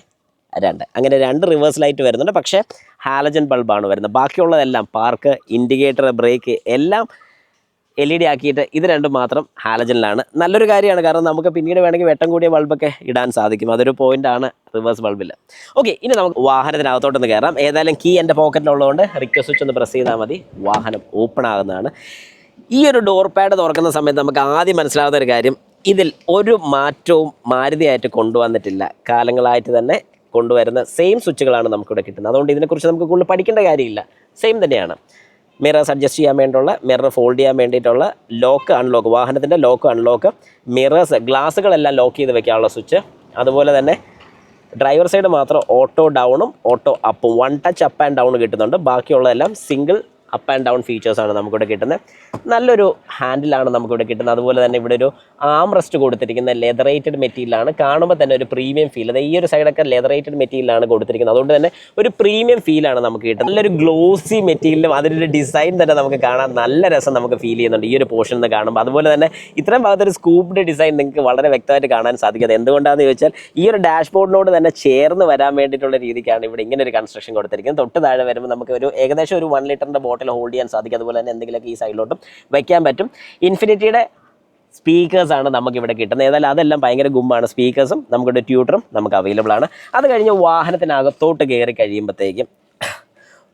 2 അങ്ങനെ 2 റിവേഴ്സ് ലൈറ്റ് വരുന്നുണ്ട്. പക്ഷേ ഹാലജൻ ബൾബാണ് വരുന്നത്. ബാക്കിയുള്ളതെല്ലാം പാർക്ക്, ഇൻഡിക്കേറ്റർ, ബ്രേക്ക് എല്ലാം LED ആക്കിയിട്ട് ഇത് രണ്ടും മാത്രം ഹാലജനിലാണ്. നല്ലൊരു കാര്യമാണ്, കാരണം നമുക്ക് പിന്നീട് വേണമെങ്കിൽ വെട്ടം കൂടിയ ബൾബൊക്കെ ഇടാൻ സാധിക്കും. അതൊരു പോയിൻ്റാണ് റിവേഴ്സ് ബൾബിൽ. ഓക്കെ, ഇനി നമുക്ക് വാഹനത്തിനകത്തോട്ടൊന്ന് കയറാം. ഏതായാലും കീ എൻ്റെ പോക്കറ്റിലുള്ളതുകൊണ്ട് റിക്വസ്റ്റ് സ്വിച്ച് ഒന്ന് പ്രസ് ചെയ്താൽ മതി, വാഹനം ഓപ്പൺ ആകുന്നതാണ്. ഈ ഒരു ഡോർ പാഡ് തുറക്കുന്ന സമയത്ത് നമുക്ക് ആദ്യം മനസ്സിലാവുന്ന ഒരു കാര്യം, ഇതിൽ ഒരു മാറ്റവും മാരുതിയായിട്ട് കൊണ്ടുവന്നിട്ടില്ല. കാലങ്ങളായിട്ട് തന്നെ കൊണ്ടുവരുന്ന സെയിം സ്വിച്ചുകളാണ് നമുക്കിവിടെ കിട്ടുന്നത്. അതുകൊണ്ട് ഇതിനെക്കുറിച്ച് നമുക്ക് കൂടുതൽ പഠിക്കേണ്ട കാര്യമില്ല, സെയിം തന്നെയാണ്. മിറേഴ്സ് അഡ്ജസ്റ്റ് ചെയ്യാൻ വേണ്ടിയുള്ള, മിറർ ഫോൾഡ് ചെയ്യാൻ വേണ്ടിയിട്ടുള്ള ലോക്ക് അൺലോക്ക്, വാഹനത്തിൻ്റെ ലോക്ക് അൺലോക്ക്, മിറേഴ്സ് ഗ്ലാസുകളെല്ലാം ലോക്ക് ചെയ്ത് വെക്കാനുള്ള സ്വിച്ച്, അതുപോലെ തന്നെ ഡ്രൈവർ സൈഡ് മാത്രം ഓട്ടോ ഡൗണും ഓട്ടോ അപ്പും 1 ടച്ച് അപ്പ് ആൻഡ് ഡൗൺ കിട്ടുന്നുണ്ട്. ബാക്കിയുള്ളതെല്ലാം സിംഗിൾ അപ്പ് ആൻഡ് ഡൗൺ ഫീച്ചേഴ്സാണ് നമുക്കിവിടെ കിട്ടുന്നത്. നല്ലൊരു ഹാൻഡിലാണ് നമുക്കിവിടെ കിട്ടുന്നത്. അതുപോലെ തന്നെ ഇവിടെ ഒരു ആം റെസ്റ്റ് കൊടുത്തിരിക്കുന്ന ലെതറേറ്റഡ് മെറ്റീരിയലാണ്. കാണുമ്പോൾ തന്നെ ഒരു പ്രീമിയം ഫീൽ. അത് ഈ ഒരു സൈഡൊക്കെ ലെതറേറ്റഡ് മെറ്റീരിയലാണ് കൊടുത്തിരിക്കുന്നത്. അതുകൊണ്ട് തന്നെ ഒരു പ്രീമിയം ഫീലാണ് നമുക്ക് കിട്ടുന്നത്. നല്ലൊരു ഗ്ലോസി മെറ്റീരിയലും അതിൻ്റെ ഡിസൈൻ തന്നെ നമുക്ക് കാണാൻ നല്ല രസം നമുക്ക് ഫീൽ ചെയ്യുന്നുണ്ട് ഈ ഒരു പോർഷൻ നിന്ന് കാണുമ്പോൾ. അതുപോലെ തന്നെ ഇത്രയും ഭാഗത്തൊരു സ്കൂപ്ഡ് ഡിസൈൻ നിങ്ങൾക്ക് വളരെ വ്യക്തമായിട്ട് കാണാൻ സാധിക്കുന്നത്. എന്തുകൊണ്ടാണെന്ന് ചോദിച്ചാൽ ഈ ഒരു ഡാഷ്ബോർഡിനോട് തന്നെ ചേർന്ന് വരാൻ വേണ്ടിയിട്ടുള്ള രീതിക്കാണ് ഇവിടെ ഇങ്ങനെ ഒരു കൺസ്ട്രക്ഷൻ കൊടുത്തിരിക്കുന്നത്. തൊട്ട് താഴെ വരുമ്പോൾ നമുക്ക് ഒരു ഏകദേശം ഒരു 1 ലിറ്ററിൻ്റെ ബോട്ടിൽ ഹോൾഡ് ചെയ്യാൻ സാധിക്കും. അതുപോലെ തന്നെ എന്തെങ്കിലുമൊക്കെ ഈ സൈഡിലോട്ടും വയ്ക്കാൻ പറ്റും. ഇൻഫിനിറ്റിയുടെ സ്പീക്കേഴ്സാണ് നമുക്കിവിടെ കിട്ടുന്നത്. ഏതായാലും അതെല്ലാം ഭയങ്കര ഗുമ്മാണ്. സ്പീക്കേഴ്സും നമുക്കിവിടെ ട്യൂട്ടറും നമുക്ക് അവൈലബിൾ ആണ്. അത് കഴിഞ്ഞ് വാഹനത്തിനകത്തോട്ട് കയറി കഴിയുമ്പോഴത്തേക്കും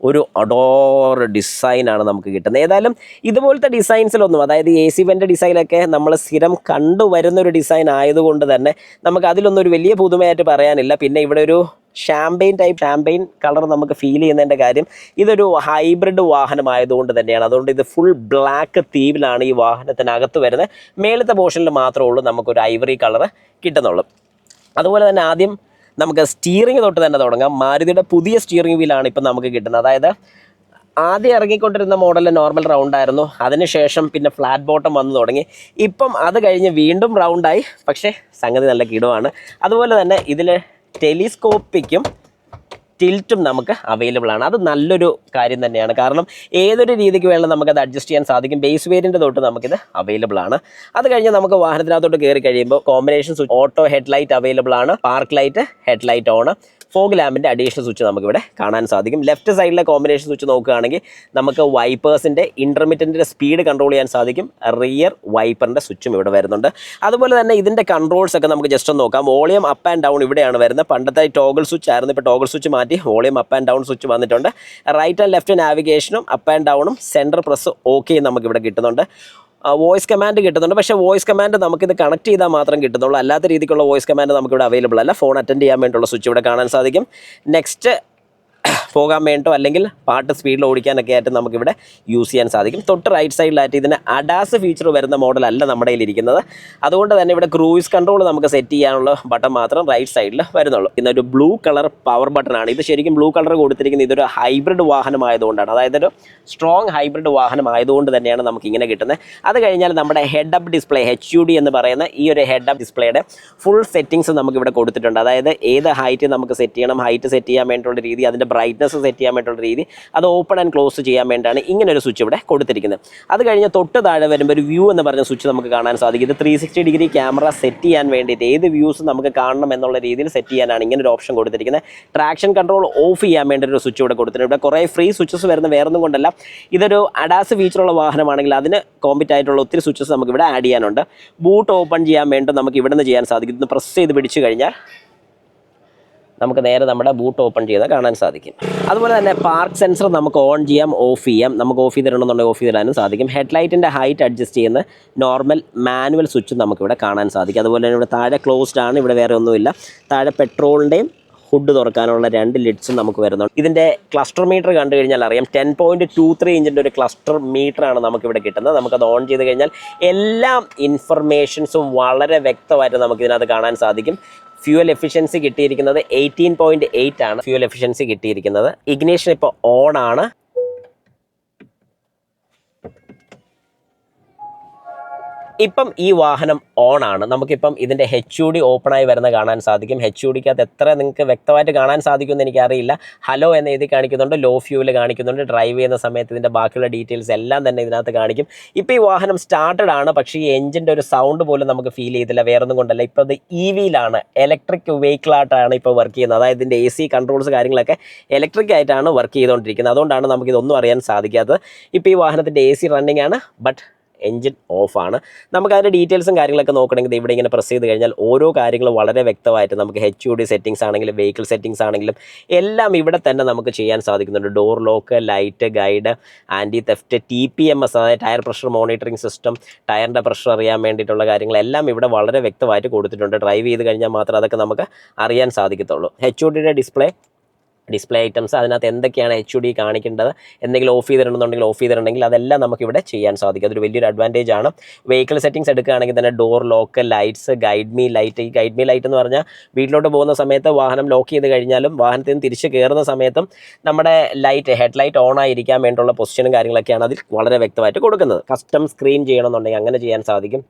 ഒരു അഡോർ ഡിസൈനാണ് നമുക്ക് കിട്ടുന്നത്. ഏതായാലും ഇതുപോലത്തെ ഡിസൈൻസിലൊന്നും, അതായത് AC വെൻ്റെ ഡിസൈനൊക്കെ നമ്മൾ സ്ഥിരം കണ്ടുവരുന്നൊരു ഡിസൈൻ ആയതുകൊണ്ട് തന്നെ നമുക്ക് അതിലൊന്നും ഒരു വലിയ പുതുമയായിട്ട് പറയാനില്ല. പിന്നെ ഇവിടെ ഒരു ഷാമ്പെയിൻ കളർ നമുക്ക് ഫീൽ ചെയ്യുന്നതിൻ്റെ കാര്യം, ഇതൊരു ഹൈബ്രിഡ് വാഹനമായതുകൊണ്ട് തന്നെയാണ്. അതുകൊണ്ട് ഇത് ഫുൾ ബ്ലാക്ക് തീവിലാണ് ഈ വാഹനത്തിനകത്ത് വരുന്നത്. മേളത്തെ പോർഷനിൽ മാത്രമേ ഉള്ളൂ നമുക്കൊരു ഐവറി കളർ കിട്ടുന്നുള്ളൂ. അതുപോലെ തന്നെ ആദ്യം നമുക്ക് സ്റ്റിയറിംഗ് തൊട്ട് തന്നെ തുടങ്ങാം. മാരുതിയുടെ പുതിയ സ്റ്റിയറിംഗ് വീലാണ് ഇപ്പം നമുക്ക് കിട്ടുന്നത്. അതായത് ആദ്യം ഇറങ്ങിക്കൊണ്ടിരുന്ന മോഡൽ നോർമൽ റൗണ്ടായിരുന്നു. അതിനുശേഷം പിന്നെ ഫ്ലാറ്റ് ബോട്ടം വന്നു തുടങ്ങി. ഇപ്പം അത് കഴിഞ്ഞ് വീണ്ടും റൗണ്ടായി. പക്ഷേ സംഗതി നല്ല കിടുവാണ്. അതുപോലെ തന്നെ ഇതിൽ ടെലിസ്കോപ്പിക്കും ടിൽറ്റും നമുക്ക് അവൈലബിൾ ആണ്. അത് നല്ലൊരു കാര്യം തന്നെയാണ്, കാരണം ഏതൊരു രീതിക്ക് വേണം നമുക്കത് അഡ്ജസ്റ്റ് ചെയ്യാൻ സാധിക്കും. ബേസ് വേരിയൻ്റ് തൊട്ട് നമുക്കിത് അവൈലബിൾ ആണ്. അത് കഴിഞ്ഞ് നമുക്ക് വാഹനത്തിനകത്തോട്ട് കയറി കഴിയുമ്പോൾ combination switch, auto headlight available ആണ്, park light, headlight on, fog ലാമ്പിൻ്റെ അഡീഷണൽ സ്വിച്ച് നമുക്കിവിടെ കാണാൻ സാധിക്കും. ലെഫ്റ്റ് സൈഡിലെ കോമ്പിനേഷൻ സ്വിച്ച് നോക്കുകയാണെങ്കിൽ നമുക്ക് വൈപ്പേഴ്സിൻ്റെ ഇൻ്റർമിറ്റൻറ്റിൻ്റെ സ്പീഡ് കൺട്രോൾ ചെയ്യാൻ സാധിക്കും. റിയർ വൈപ്പറിൻ്റെ സ്വിച്ചും ഇവിടെ വരുന്നുണ്ട്. അതുപോലെ തന്നെ ഇതിൻ്റെ കൺട്രോൾസ് ഒക്കെ നമുക്ക് ജസ്റ്റ് ഒന്ന് നോക്കാം. വോളിയം അപ്പ് ആൻഡ് ഡൗൺ ഇവിടെയാണ് വരുന്നത്. പണ്ടത്തെ ടോഗിൾ സ്വിച്ച് ആയിരുന്നു, ഇപ്പോൾ ടോഗിൾ സ്വിച്ച് മാറ്റി volume up and down switch വന്നിട്ടുണ്ട്. റൈറ്റ് ആൻഡ് ലെഫ്റ്റ് നാവിഗേഷനും അപ്പ് ആൻഡ് ഡൗണും സെൻറ്റർ പ്രസ് ഓക്കെയും നമുക്കിവിടെ കിട്ടുന്നുണ്ട്. വോയിസ് കമാൻഡ് കിട്ടുന്നുണ്ട്. പക്ഷേ വോയിസ് കമാൻഡ് നമുക്കിത് കണക്ട് ചെയ്താൽ മാത്രം കിട്ടുന്നുള്ളൂ. അല്ലാത്ത രീതിക്കുള്ള വോയിസ് കമാൻഡ് നമുക്കിവിടെ അവൈലബിൾ അല്ല. ഫോൺ അറ്റൻഡ് ചെയ്യാൻ വേണ്ടിയുള്ള സ്വിച്ച് ഇവിടെ കാണാൻ സാധിക്കും. നെക്സ്റ്റ് പോകാൻ വേണ്ടിയോ അല്ലെങ്കിൽ പാട്ട് സ്പീഡിൽ ഓടിക്കാനൊക്കെ ആയിട്ട് നമുക്കിവിടെ യൂസ് ചെയ്യാൻ സാധിക്കും. തൊട്ട് റൈറ്റ് സൈഡിലായിട്ട് ഇതിന് അഡാസ് ഫീച്ചർ വരുന്ന മോഡലല്ല നമ്മുടെ കയ്യിലിരിക്കുന്നത്. അതുകൊണ്ട് തന്നെ ഇവിടെ ക്രൂയിസ് കൺട്രോൾ നമുക്ക് സെറ്റ് ചെയ്യാനുള്ള ബട്ടൺ മാത്രം റൈറ്റ് സൈഡിൽ വരുന്നുള്ളൂ. ഇന്നൊരു ബ്ലൂ കളർ പവർ ബട്ടണാണ്. ഇത് ശരിക്കും ബ്ലൂ കളർ കൊടുത്തിരിക്കുന്നത് ഇതൊരു ഹൈബ്രിഡ് വാഹനമായതുകൊണ്ടാണ്. അതായത് ഒരു സ്ട്രോങ് ഹൈബ്രിഡ് വാഹനമായതുകൊണ്ട് തന്നെയാണ് നമുക്ക് ഇങ്ങനെ കിട്ടുന്നത്. അത് കഴിഞ്ഞാൽ നമ്മുടെ ഹെഡ് അപ്പ് ഡിസ്പ്ലേ HUD എന്ന് പറയുന്ന ഈ ഒരു ഹെഡ് അപ്പ് ഡിസ്പ്ലേയുടെ ഫുൾ സെറ്റിങ്സ് നമുക്കിവിടെ കൊടുത്തിട്ടുണ്ട്. അതായത് ഏത് ഹൈറ്റ് നമുക്ക് സെറ്റ് ചെയ്യണം, ഹൈറ്റ് സെറ്റ് ചെയ്യാൻ വേണ്ടിയുള്ള രീതി, അതിൻ്റെ ബ്രൈറ്റ്നസ് സെറ്റ് ചെയ്യാൻ വേണ്ടിയുള്ള രീതി, അത് ഓപ്പൺ ആൻഡ് ക്ലോസ് ചെയ്യാൻ വേണ്ടിയാണ് ഇങ്ങനെ ഒരു സ്വിച്ച് ഇവിടെ കൊടുത്തിരിക്കുന്നത്. അത് കഴിഞ്ഞ് തൊട്ട് താഴെ വരുമ്പോൾ ഒരു വ്യൂ എന്ന് പറഞ്ഞ സ്വിച്ച് നമുക്ക് കാണാൻ സാധിക്കും. ഇത് 360 ഡിഗ്രി ക്യാമറ സെറ്റ് ചെയ്യാൻ വേണ്ടിയിട്ട് ഏത് വ്യൂസ് നമുക്ക് കാണണം എന്നുള്ള രീതിയിൽ സെറ്റ് ചെയ്യാനാണ് ഇങ്ങനെ ഒരു ഓപ്ഷൻ കൊടുത്തിരിക്കുന്നത്. ട്രാക്ഷൻ കൺട്രോൾ ഓഫ് ചെയ്യാൻ വേണ്ടി ഒരു സ്വിച്ച് ഇവിടെ കൊടുത്തിട്ടുണ്ട്. ഇവിടെ കുറേ ഫ്രീ സ്വിച്ചസ് വരുന്ന വേറൊന്നും കൊണ്ടല്ല, ഇതൊരു അഡാസ് ഫീച്ചറുള്ള വാഹനമാണെങ്കിൽ അതിന് കോമ്പിറ്റ് ആയിട്ടുള്ള ഒത്തിരി സ്വിച്ചസ് നമുക്ക് ഇവിടെ ആഡ് ചെയ്യാനുണ്ട്. ബൂട്ട് ഓപ്പൺ ചെയ്യാൻ വേണ്ടി നമുക്ക് ഇവിടെ നിന്ന് ചെയ്യാൻ സാധിക്കും. ഇത് പ്രസ് ചെയ്ത് പിടിച്ചു കഴിഞ്ഞാൽ നമുക്ക് നേരെ നമ്മുടെ ബൂട്ട് ഓപ്പൺ ചെയ്താൽ കാണാൻ സാധിക്കും. അതുപോലെ തന്നെ പാർക്ക് സെൻസർ നമുക്ക് ഓൺ ചെയ്യാം, ഓഫ് ചെയ്യാം. നമുക്ക് ഓഫ് ചെയ്തിടണമെന്നുണ്ടെങ്കിൽ ഓഫ് ചെയ്തിടാനും സാധിക്കും. ഹെഡ്ലൈറ്റിൻ്റെ ഹൈറ്റ് അഡ്ജസ്റ്റ് ചെയ്യുന്ന നോർമൽ മാനുവൽ സ്വിച്ചും നമുക്കിവിടെ കാണാൻ സാധിക്കും. അതുപോലെ തന്നെ ഇവിടെ താഴെ ക്ലോസ്ഡ് ആണ്, ഇവിടെ വേറെ ഒന്നുമില്ല. താഴെ പെട്രോളിൻ്റെയും ഹുഡ് തുറക്കാനുള്ള 2 ലിഡ്സും നമുക്ക് വരുന്നുണ്ട്. ഇതിൻ്റെ ക്ലസ്റ്റർ മീറ്റർ കണ്ടു കഴിഞ്ഞാൽ അറിയാം, 10.23 ഇഞ്ചിൻ്റെ ഒരു ക്ലസ്റ്റർ മീറ്ററാണ് നമുക്കിവിടെ കിട്ടുന്നത്. നമുക്കത് ഓൺ ചെയ്ത് കഴിഞ്ഞാൽ എല്ലാ ഇൻഫർമേഷൻസും വളരെ വ്യക്തമായിട്ട് നമുക്കിതിനകത്ത് കാണാൻ സാധിക്കും. ഫ്യൂവൽ എഫിഷ്യൻസി കിട്ടിയിരിക്കുന്നത് 18.8 ആണ് ഫ്യൂവൽ എഫിഷ്യൻസി കിട്ടിയിരിക്കുന്നത്. ഇഗ്നീഷൻ ഇപ്പോൾ ഓൺ ആണ്. ഇപ്പം ഈ വാഹനം ഓൺ ആണ്. നമുക്കിപ്പം ഇതിൻ്റെ HUD ഓപ്പണായി വരുന്ന കാണാൻ സാധിക്കും. HUDക്കകത്ത് എത്ര നിങ്ങൾക്ക് വ്യക്തമായിട്ട് കാണാൻ സാധിക്കുമെന്ന് എനിക്കറിയില്ല. ഹലോ എന്ന് എഴുതി കാണിക്കുന്നുണ്ട്, ലോ ഫ്യൂവൽ കാണിക്കുന്നുണ്ട്, ഡ്രൈവ് ചെയ്യുന്ന സമയത്ത് ഇതിൻ്റെ ബാക്കിയുള്ള ഡീറ്റെയിൽസ് എല്ലാം തന്നെ ഇതിനകത്ത് കാണിക്കും. ഇപ്പോൾ ഈ വാഹനം സ്റ്റാർട്ടഡ് ആണ്, പക്ഷേ ഈ എഞ്ചിൻ്റെ ഒരു സൗണ്ട് പോലും നമുക്ക് ഫീൽ ചെയ്തില്ല. വേറൊന്നും കൊണ്ടല്ല, ഇപ്പോൾ ഇത് EVയിലാണ്, ഇലക്ട്രിക് വെഹിക്കിളായിട്ടാണ് ഇപ്പോൾ വർക്ക് ചെയ്യുന്നത്. അതായത് ഇതിൻ്റെ AC കൺട്രോൾസ് കാര്യങ്ങളൊക്കെ ഇലക്ട്രിക് ആയിട്ടാണ് വർക്ക് ചെയ്തുകൊണ്ടിരിക്കുന്നത്. അതുകൊണ്ടാണ് നമുക്കിതൊന്നും അറിയാൻ സാധിക്കാത്തത്. ഇപ്പോൾ ഈ വാഹനത്തിൻ്റെ AC റണ്ണിങ് ആണ്, ബട്ട് എൻജിൻ ഓഫാണ്. നമുക്ക് അതിൻ്റെ ഡീറ്റെയിൽസും കാര്യങ്ങളൊക്കെ നോക്കണമെങ്കിൽ ഇവിടെ ഇങ്ങനെ പ്രസ് ചെയ്ത് കഴിഞ്ഞാൽ ഓരോ കാര്യങ്ങളും വളരെ വ്യക്തമായിട്ട് നമുക്ക് HUD സെറ്റിങ്സ് ആണെങ്കിലും വെഹിക്കിൾ സെറ്റിങ്സ് ആണെങ്കിലും എല്ലാം ഇവിടെ തന്നെ നമുക്ക് ചെയ്യാൻ സാധിക്കുന്നുണ്ട്. Door lock, light, guide, anti theft, TPMS അതായത് ടയർ പ്രഷർ മോണിറ്ററിംഗ് സിസ്റ്റം, ടയറിൻ്റെ പ്രഷർ അറിയാൻ വേണ്ടിയിട്ടുള്ള കാര്യങ്ങളെല്ലാം ഇവിടെ വളരെ വ്യക്തമായിട്ട് കൊടുത്തിട്ടുണ്ട്. ഡ്രൈവ് ചെയ്ത് കഴിഞ്ഞാൽ മാത്രമേ അതൊക്കെ നമുക്ക് അറിയാൻ സാധിക്കത്തുള്ളൂ. HUDയുടെ ഡിസ്പ്ലേ ഐറ്റംസ്, അതിനകത്ത് എന്തൊക്കെയാണ് HUD കാണിക്കേണ്ടത്, എന്തെങ്കിലും ഓഫ് ചെയ്തിട്ടുണ്ടെന്നുണ്ടെങ്കിൽ ഓഫ് ചെയ്തിട്ടുണ്ടെങ്കിൽ അതെല്ലാം നമുക്കിവിടെ ചെയ്യാൻ സാധിക്കും. അതൊരു വലിയൊരു അഡ്വാൻറ്റേജ് ആണ്. വെഹിക്കിൾ സെറ്റിങ്സ് എടുക്കുകയാണെങ്കിൽ തന്നെ door lock, lights, guide me light. ഈ ഗൈഡ് മീ ലൈറ്റ് എന്ന് പറഞ്ഞാൽ വീട്ടിലോട്ട് പോകുന്ന സമയത്ത് വാഹനം ലോക്ക് ചെയ്ത് കഴിഞ്ഞാലും വാഹനത്തിൽ നിന്ന് തിരിച്ച് കയറുന്ന സമയത്തും നമ്മുടെ ലൈറ്റ്, ഹെഡ് ലൈറ്റ് ഓൺ ആയിരിക്കാൻ വേണ്ടിയുള്ള പൊസിഷനും കാര്യങ്ങളൊക്കെയാണ് അതിൽ വളരെ വ്യക്തമായിട്ട് കൊടുക്കുന്നത്. കസ്റ്റം സ്ക്രീൻ ചെയ്യണമെന്നുണ്ടെങ്കിൽ അങ്ങനെ ചെയ്യാൻ സാധിക്കും.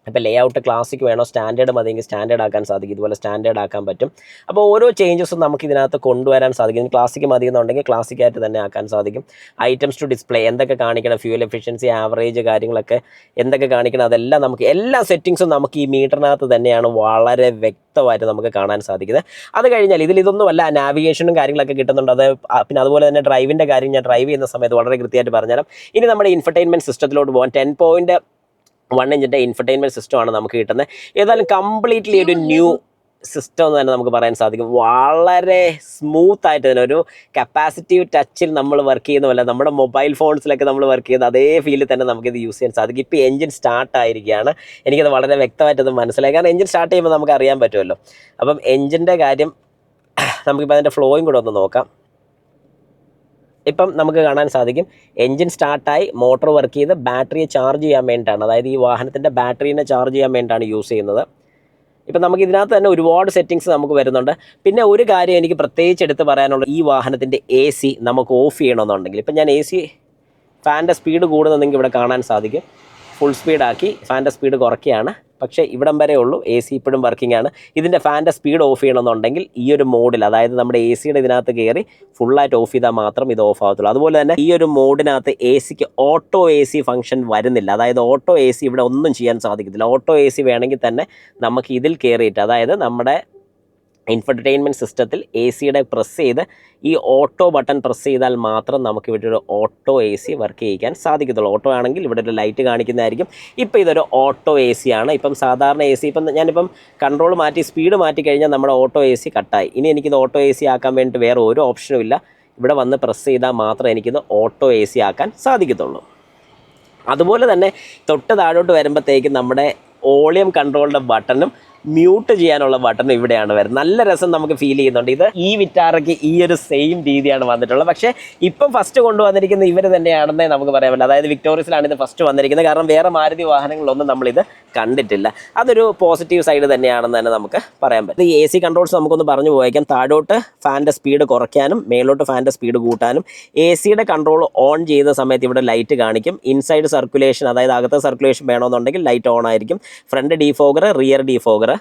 ഇപ്പോൾ ലേ ഔട്ട് ക്ലാസിക് വേണോ, സ്റ്റാൻഡേർഡ് മതിയെങ്കിൽ സ്റ്റാൻഡേർഡ് ആക്കാൻ സാധിക്കും. ഇതുപോലെ സ്റ്റാൻഡേർഡ് ആക്കാൻ പറ്റും. അപ്പോൾ ഓരോ ചേഞ്ചസും നമുക്ക് ഇതിനകത്ത് കൊണ്ടുവരാൻ സാധിക്കും. ക്ലാസിക് മതിയെന്നുണ്ടെങ്കിൽ ക്ലാസിക് ആയിട്ട് തന്നെ ആക്കാൻ സാധിക്കും. ഐറ്റംസ് ടു ഡിസ്പ്ലേ, എന്തൊക്കെ കാണിക്കണം, ഫ്യൂൽ എഫിഷ്യൻസി, ആവറേജ് കാര്യങ്ങളൊക്കെ എന്തൊക്കെ കാണിക്കണം, അതെല്ലാം നമുക്ക് എല്ലാ സെറ്റിങ്സും നമുക്ക് ഈ മീറ്ററിനകത്ത് തന്നെയാണ് വളരെ വ്യക്തമായിട്ട് നമുക്ക് കാണാൻ സാധിക്കുന്നത്. അത് കഴിഞ്ഞാൽ ഇതൊന്നുമല്ല, നാവിഗേഷനും കാര്യങ്ങളൊക്കെ കിട്ടുന്നുണ്ട്. അത് പിന്നെ അതുപോലെ തന്നെ ഡ്രൈവിൻ്റെ കാര്യം ഞാൻ ഡ്രൈവ് ചെയ്യുന്ന സമയത്ത് വളരെ കൃത്യമായിട്ട് പറഞ്ഞുതരാം. ഇനി നമ്മുടെ ഇൻഫർടൈൻമെൻറ്റ് സിസ്റ്റത്തിലോട്ട് പോകാൻ 10.1 ഇഞ്ചിൻ്റെ ഇൻഫർടൈൻമെൻറ്റ് സിസ്റ്റമാണ് നമുക്ക് കിട്ടുന്നത്. ഏതായാലും കംപ്ലീറ്റ്ലി ഒരു ന്യൂ സിസ്റ്റം എന്ന് തന്നെ നമുക്ക് പറയാൻ സാധിക്കും. വളരെ സ്മൂത്ത് ആയിട്ട് തന്നെ ഒരു കപ്പാസിറ്റീവ് ടച്ചിൽ നമ്മൾ വർക്ക് ചെയ്യുന്ന പോലെ നമ്മുടെ മൊബൈൽ ഫോൺസിലൊക്കെ നമ്മൾ വർക്ക് ചെയ്യുന്ന അതേ ഫീലിൽ തന്നെ നമുക്കിത് യൂസ് ചെയ്യാൻ സാധിക്കും. ഇപ്പോൾ എഞ്ചിൻ സ്റ്റാർട്ട് ആയിരിക്കുകയാണ്. എനിക്കത് വളരെ വ്യക്തമായിട്ടത് മനസ്സിലായി. കാരണം എഞ്ചിൻ സ്റ്റാർട്ട് ചെയ്യുമ്പോൾ നമുക്ക് അറിയാൻ പറ്റുമല്ലോ. അപ്പം എഞ്ചിൻ്റെ കാര്യം നമുക്കിപ്പോൾ അതിൻ്റെ ഫ്ലോയും കൂടെ ഒന്ന് നോക്കാം. ഇപ്പം നമുക്ക് കാണാൻ സാധിക്കും എൻജിൻ സ്റ്റാർട്ടായി, മോട്ടോർ വർക്ക് ചെയ്ത് ബാറ്ററിയെ ചാർജ് ചെയ്യാൻ വേണ്ടിയിട്ടാണ്, അതായത് ഈ വാഹനത്തിൻ്റെ ബാറ്ററീനെ ചാർജ് ചെയ്യാൻ വേണ്ടിയിട്ടാണ് യൂസ് ചെയ്യുന്നത്. ഇപ്പം നമുക്ക് ഇതിനകത്ത് തന്നെ ഒരുപാട് സെറ്റിങ്സ് നമുക്ക് വരുന്നുണ്ട്. പിന്നെ ഒരു കാര്യം എനിക്ക് പ്രത്യേകിച്ച് എടുത്ത് പറയാനുള്ളത്, ഈ വാഹനത്തിൻ്റെ AC നമുക്ക് ഓഫ് ചെയ്യണമെന്നുണ്ടെങ്കിൽ, ഇപ്പം ഞാൻ AC ഫാൻ്റെ സ്പീഡ് കൂടുന്നത് നിങ്ങൾക്ക് ഇവിടെ കാണാൻ സാധിക്കും. ഫുൾ സ്പീഡാക്കി ഫാൻ്റെ സ്പീഡ് കുറയ്ക്കുകയാണ്. പക്ഷേ ഇവിടം വരെ ഉള്ളൂ. AC ഇപ്പോഴും വർക്കിംഗ് ആണ്. ഇതിൻ്റെ ഫാൻ്റെ സ്പീഡ് ഓഫ് ചെയ്യണമെന്നുണ്ടെങ്കിൽ ഈ ഒരു മോഡിൽ, അതായത് നമ്മുടെ ACയുടെ ഇതിനകത്ത് കയറി ഫുള്ളായിട്ട് ഓഫ് ചെയ്താൽ മാത്രം ഇത് ഓഫ് ആകത്തുള്ളൂ. അതുപോലെ തന്നെ ഈ ഒരു മോഡിനകത്ത് ACക്ക് ഓട്ടോ AC ഫംഗ്ഷൻ വരുന്നില്ല. അതായത് ഓട്ടോ AC ഇവിടെ ഒന്നും ചെയ്യാൻ സാധിക്കത്തില്ല. ഓട്ടോ AC വേണമെങ്കിൽ തന്നെ നമുക്ക് ഇതിൽ കയറിയിട്ട്, അതായത് നമ്മുടെ ഇൻഫർടൈൻമെൻറ്റ് സിസ്റ്റത്തിൽ ACയുടെ പ്രസ് ചെയ്ത് ഈ ഓട്ടോ ബട്ടൺ പ്രസ് ചെയ്താൽ മാത്രം നമുക്ക് ഇവിടെ ഒരു ഓട്ടോ AC വർക്ക് ചെയ്യിക്കാൻ സാധിക്കത്തുള്ളൂ. ഓട്ടോ ആണെങ്കിൽ ഇവിടെ ഒരു ലൈറ്റ് കാണിക്കുന്നതായിരിക്കും. ഇപ്പോൾ ഇതൊരു ഓട്ടോ AC ആണ്. ഇപ്പം സാധാരണ AC, ഇപ്പം ഞാനിപ്പം കൺട്രോൾ മാറ്റി സ്പീഡ് മാറ്റി കഴിഞ്ഞാൽ നമ്മുടെ ഓട്ടോ AC കട്ടായി. ഇനി എനിക്കിത് ഓട്ടോ AC ആക്കാൻ വേണ്ടിയിട്ട് വേറെ ഒരു ഓപ്ഷനും ഇല്ല. ഇവിടെ വന്ന് പ്രസ് ചെയ്താൽ മാത്രമേ എനിക്കിത് ഓട്ടോ AC ആക്കാൻ സാധിക്കത്തുള്ളൂ. അതുപോലെ തന്നെ തൊട്ട് താഴോട്ട് വരുമ്പോഴത്തേക്കും നമ്മുടെ വോളിയം കൺട്രോളിൻ്റെ ബട്ടണും മ്യൂട്ട് ചെയ്യാനുള്ള ബട്ടൺ ഇവിടെയാണ് വരുന്നത്. നല്ല രസം നമുക്ക് ഫീൽ ചെയ്യുന്നുണ്ട്. ഇത് ഈ വിറ്റാറയ്ക്ക് ഈ ഒരു സെയിം രീതിയാണ് വന്നിട്ടുള്ളത്. പക്ഷേ ഇപ്പം ഫസ്റ്റ് കൊണ്ടുവന്നിരിക്കുന്ന ഇവർ തന്നെയാണെന്നേ നമുക്ക് പറയാൻ പറ്റില്ല. അതായത് വിക്ടോറിയസിലാണ് ഇത് ഫസ്റ്റ് വന്നിരിക്കുന്നത്. കാരണം വേറെ മാരുതി വാഹനങ്ങളൊന്നും നമ്മളിത് കണ്ടിട്ടില്ല. അതൊരു പോസിറ്റീവ് സൈഡ് തന്നെയാണെന്ന് തന്നെ നമുക്ക് പറയാൻ പറ്റും. ഈ AC കൺട്രോൾസ് നമുക്കൊന്ന് പറഞ്ഞു പോയേക്കാം. താഴോട്ട് ഫാൻ്റെ സ്പീഡ് കുറയ്ക്കാനും മേലോട്ട് ഫാൻ്റെ സ്പീഡ് കൂട്ടാനും. ACയുടെ കൺട്രോൾ ഓൺ ചെയ്യുന്ന സമയത്ത് ഇവിടെ ലൈറ്റ് കാണിക്കും. ഇൻസൈഡ് സർക്കുലേഷൻ, അതായത് അകത്തെ സർക്കുലേഷൻ വേണമെന്നുണ്ടെങ്കിൽ ലൈറ്റ് ഓൺ ആയിരിക്കും. Front defogger, rear defogger.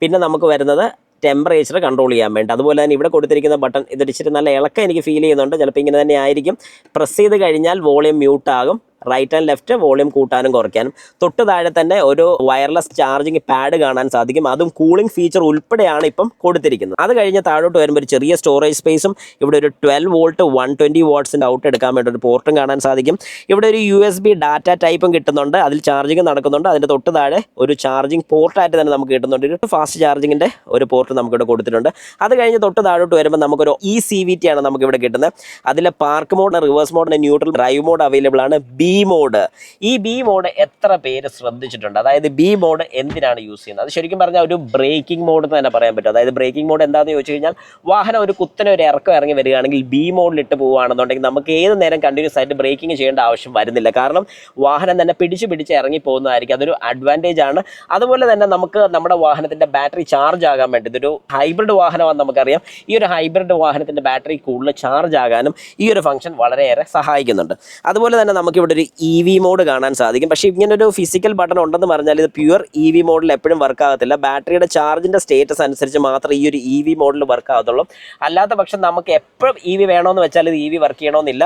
പിന്നെ നമുക്ക് വരുന്നത് ടെമ്പറേച്ചർ കൺട്രോൾ ചെയ്യാൻ വേണ്ടി. അതുപോലെ തന്നെ ഇവിടെ കൊടുത്തിരിക്കുന്ന ബട്ടൺ ഇച്ചിരി നല്ല ഇളക്കം എനിക്ക് ഫീൽ ചെയ്യുന്നുണ്ട്. ചിലപ്പോൾ ഇങ്ങനെ തന്നെ ആയിരിക്കും. പ്രസ് ചെയ്ത് കഴിഞ്ഞാൽ വോളിയം മ്യൂട്ടാകും. റൈറ്റ് ആൻഡ് ലെഫ്റ്റ് വോളിയം കൂട്ടാനും കുറയ്ക്കാനും. തൊട്ട് താഴെ തന്നെ ഒരു വയർലെസ് ചാർജിങ് പാഡ് കാണാൻ സാധിക്കും. അതും കൂളിംഗ് ഫീച്ചർ ഉൾപ്പെടെയാണ് ഇപ്പം കൊടുത്തിരിക്കുന്നത്. അത് കഴിഞ്ഞ് താഴോട്ട് വരുമ്പോൾ ഒരു ചെറിയ സ്റ്റോറേജ് സ്പേസും ഇവിടെ ഒരു 12 വോൾട്ട് 120 വാട്ട്സിൻ്റെ ഔട്ട് എടുക്കാൻ വേണ്ടി ഒരു പോർട്ടും കാണാൻ സാധിക്കും. ഇവിടെ ഒരു USB ഡാറ്റ ടൈപ്പും കിട്ടുന്നുണ്ട്. അതിൽ ചാർജിങ് നടക്കുന്നുണ്ട്. അതിൻ്റെ തൊട്ട് താഴെ ഒരു ചാർജിങ് പോർട്ടായിട്ട് തന്നെ നമുക്ക് കിട്ടുന്നുണ്ട്. ഒരു ഫാസ്റ്റ് ചാർജിങ്ങിൻ്റെ ഒരു പോർട്ട് നമുക്കിവിടെ കൊടുത്തിട്ടുണ്ട്. അത് കഴിഞ്ഞ് തൊട്ട് താഴോട്ട് വരുമ്പോൾ നമുക്കൊരു eCVT ആണ് നമുക്കിവിടെ കിട്ടുന്നത്. അതിൽ park mode, reverse mode, neutral, drive mode available ആണ്. B മോഡ്, ഈ B മോഡ് എത്ര പേര് ശ്രദ്ധിച്ചിട്ടുണ്ട്? അതായത് B മോഡ് എന്തിനാണ് യൂസ് ചെയ്യുന്നത്? അത് ശരിക്കും പറഞ്ഞാൽ ഒരു ബ്രേക്കിംഗ് മോഡ് എന്ന് തന്നെ പറയാൻ പറ്റും. അതായത് ബ്രേക്കിംഗ് മോഡ് എന്താണെന്ന് ചോദിച്ചു കഴിഞ്ഞാൽ, വാഹനം ഒരു കുത്തനെ ഒരു ഇറക്കം ഇറങ്ങി വരികയാണെങ്കിൽ B മോഡിലിട്ട് പോവുകയാണെന്നുണ്ടെങ്കിൽ നമുക്ക് ഏത് നേരം കണ്ടിന്യൂസ് ആയിട്ട് ബ്രേക്കിംഗ് ചെയ്യേണ്ട ആവശ്യം വരുന്നില്ല. കാരണം വാഹനം തന്നെ പിടിച്ച് ഇറങ്ങി പോകുന്നതായിരിക്കും. അതൊരു അഡ്വാൻറ്റേജ് ആണ്. അതുപോലെ തന്നെ നമുക്ക് നമ്മുടെ വാഹനത്തിൻ്റെ ബാറ്ററി ചാർജ് ആകാൻ വേണ്ടി, ഇതൊരു ഹൈബ്രിഡ് വാഹനമാണെന്ന് നമുക്കറിയാം. ഈ ഒരു ഹൈബ്രിഡ് വാഹനത്തിൻ്റെ ബാറ്ററി കൂടുതൽ ചാർജ് ആകാനും ഈ ഒരു ഫംഗ്ഷൻ വളരെയേറെ സഹായിക്കുന്നുണ്ട്. അതുപോലെ തന്നെ നമുക്കിവിടെ ഒരു EV മോഡ് കാണാൻ സാധിക്കും. പക്ഷേ ഇങ്ങനൊരു ഫിസിക്കൽ ബട്ടൺ ഉണ്ടെന്ന് പറഞ്ഞാൽ ഇത് പ്യുവർ EV മോഡിൽ എപ്പോഴും വർക്ക് ആകത്തില്ല. ബാറ്ററിയുടെ ചാർജിൻ്റെ സ്റ്റേറ്റസ് അനുസരിച്ച് മാത്രമേ ഈ ഒരു EV മോഡിൽ വർക്ക് ആകത്തുള്ളൂ. അല്ലാത്ത പക്ഷം നമുക്ക് എപ്പോഴും EV വേണമെന്ന് വെച്ചാൽ ഇത് EV വർക്ക് ചെയ്യണമെന്നില്ല.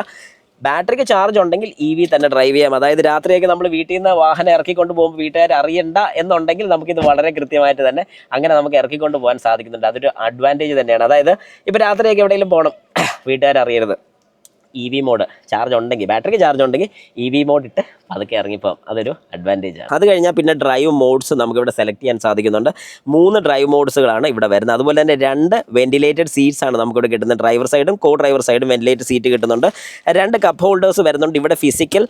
ബാറ്ററിക്ക് ചാർജ് ഉണ്ടെങ്കിൽ EV തന്നെ ഡ്രൈവ് ചെയ്യാം. അതായത് രാത്രിയൊക്കെ നമ്മൾ വീട്ടിൽ നിന്ന് വാഹനം ഇറക്കിക്കൊണ്ട് പോകുമ്പോൾ വീട്ടുകാർ അറിയണ്ട എന്നുണ്ടെങ്കിൽ നമുക്കിത് വളരെ കൃത്യമായിട്ട് തന്നെ അങ്ങനെ നമുക്ക് ഇറക്കിക്കൊണ്ട് പോകാൻ സാധിക്കുന്നുണ്ട്. അതൊരു അഡ്വാൻറ്റേജ് തന്നെയാണ്. അതായത് ഇപ്പോൾ രാത്രിയൊക്കെ എവിടെയെങ്കിലും പോകണം, വീട്ടുകാർ അറിയരുത്, EV മോഡ് ചാർജ് ഉണ്ടെങ്കിൽ, ബാറ്ററിക്ക് ചാർജ് ഉണ്ടെങ്കിൽ EV മോഡ് ഇട്ട് അതൊക്കെ ഇറങ്ങിപ്പോകും. അതൊരു അഡ്വാൻറ്റേജ് ആണ്. അത് കഴിഞ്ഞാൽ പിന്നെ ഡ്രൈവ് മോഡ്സ് നമുക്കിവിടെ സെലക്ട് ചെയ്യാൻ സാധിക്കുന്നുണ്ട്. 3 ഡ്രൈവ് മോഡ്സുകളാണ് ഇവിടെ വരുന്നത്. അതുപോലെ തന്നെ 2 വെന്റിലേറ്റഡ് സീറ്റ്സ് ആണ് നമുക്കിവിടെ കിട്ടുന്നത്. ഡ്രൈവർ സൈഡും കോ ഡ്രൈവർ സൈഡും വെന്റിലേറ്റഡ് സീറ്റ് കിട്ടുന്നുണ്ട്. 2 കപ്പ് ഹോൾഡേഴ്സ് വരുന്നുണ്ട്. ഇവിടെ ഫിസിക്കൽ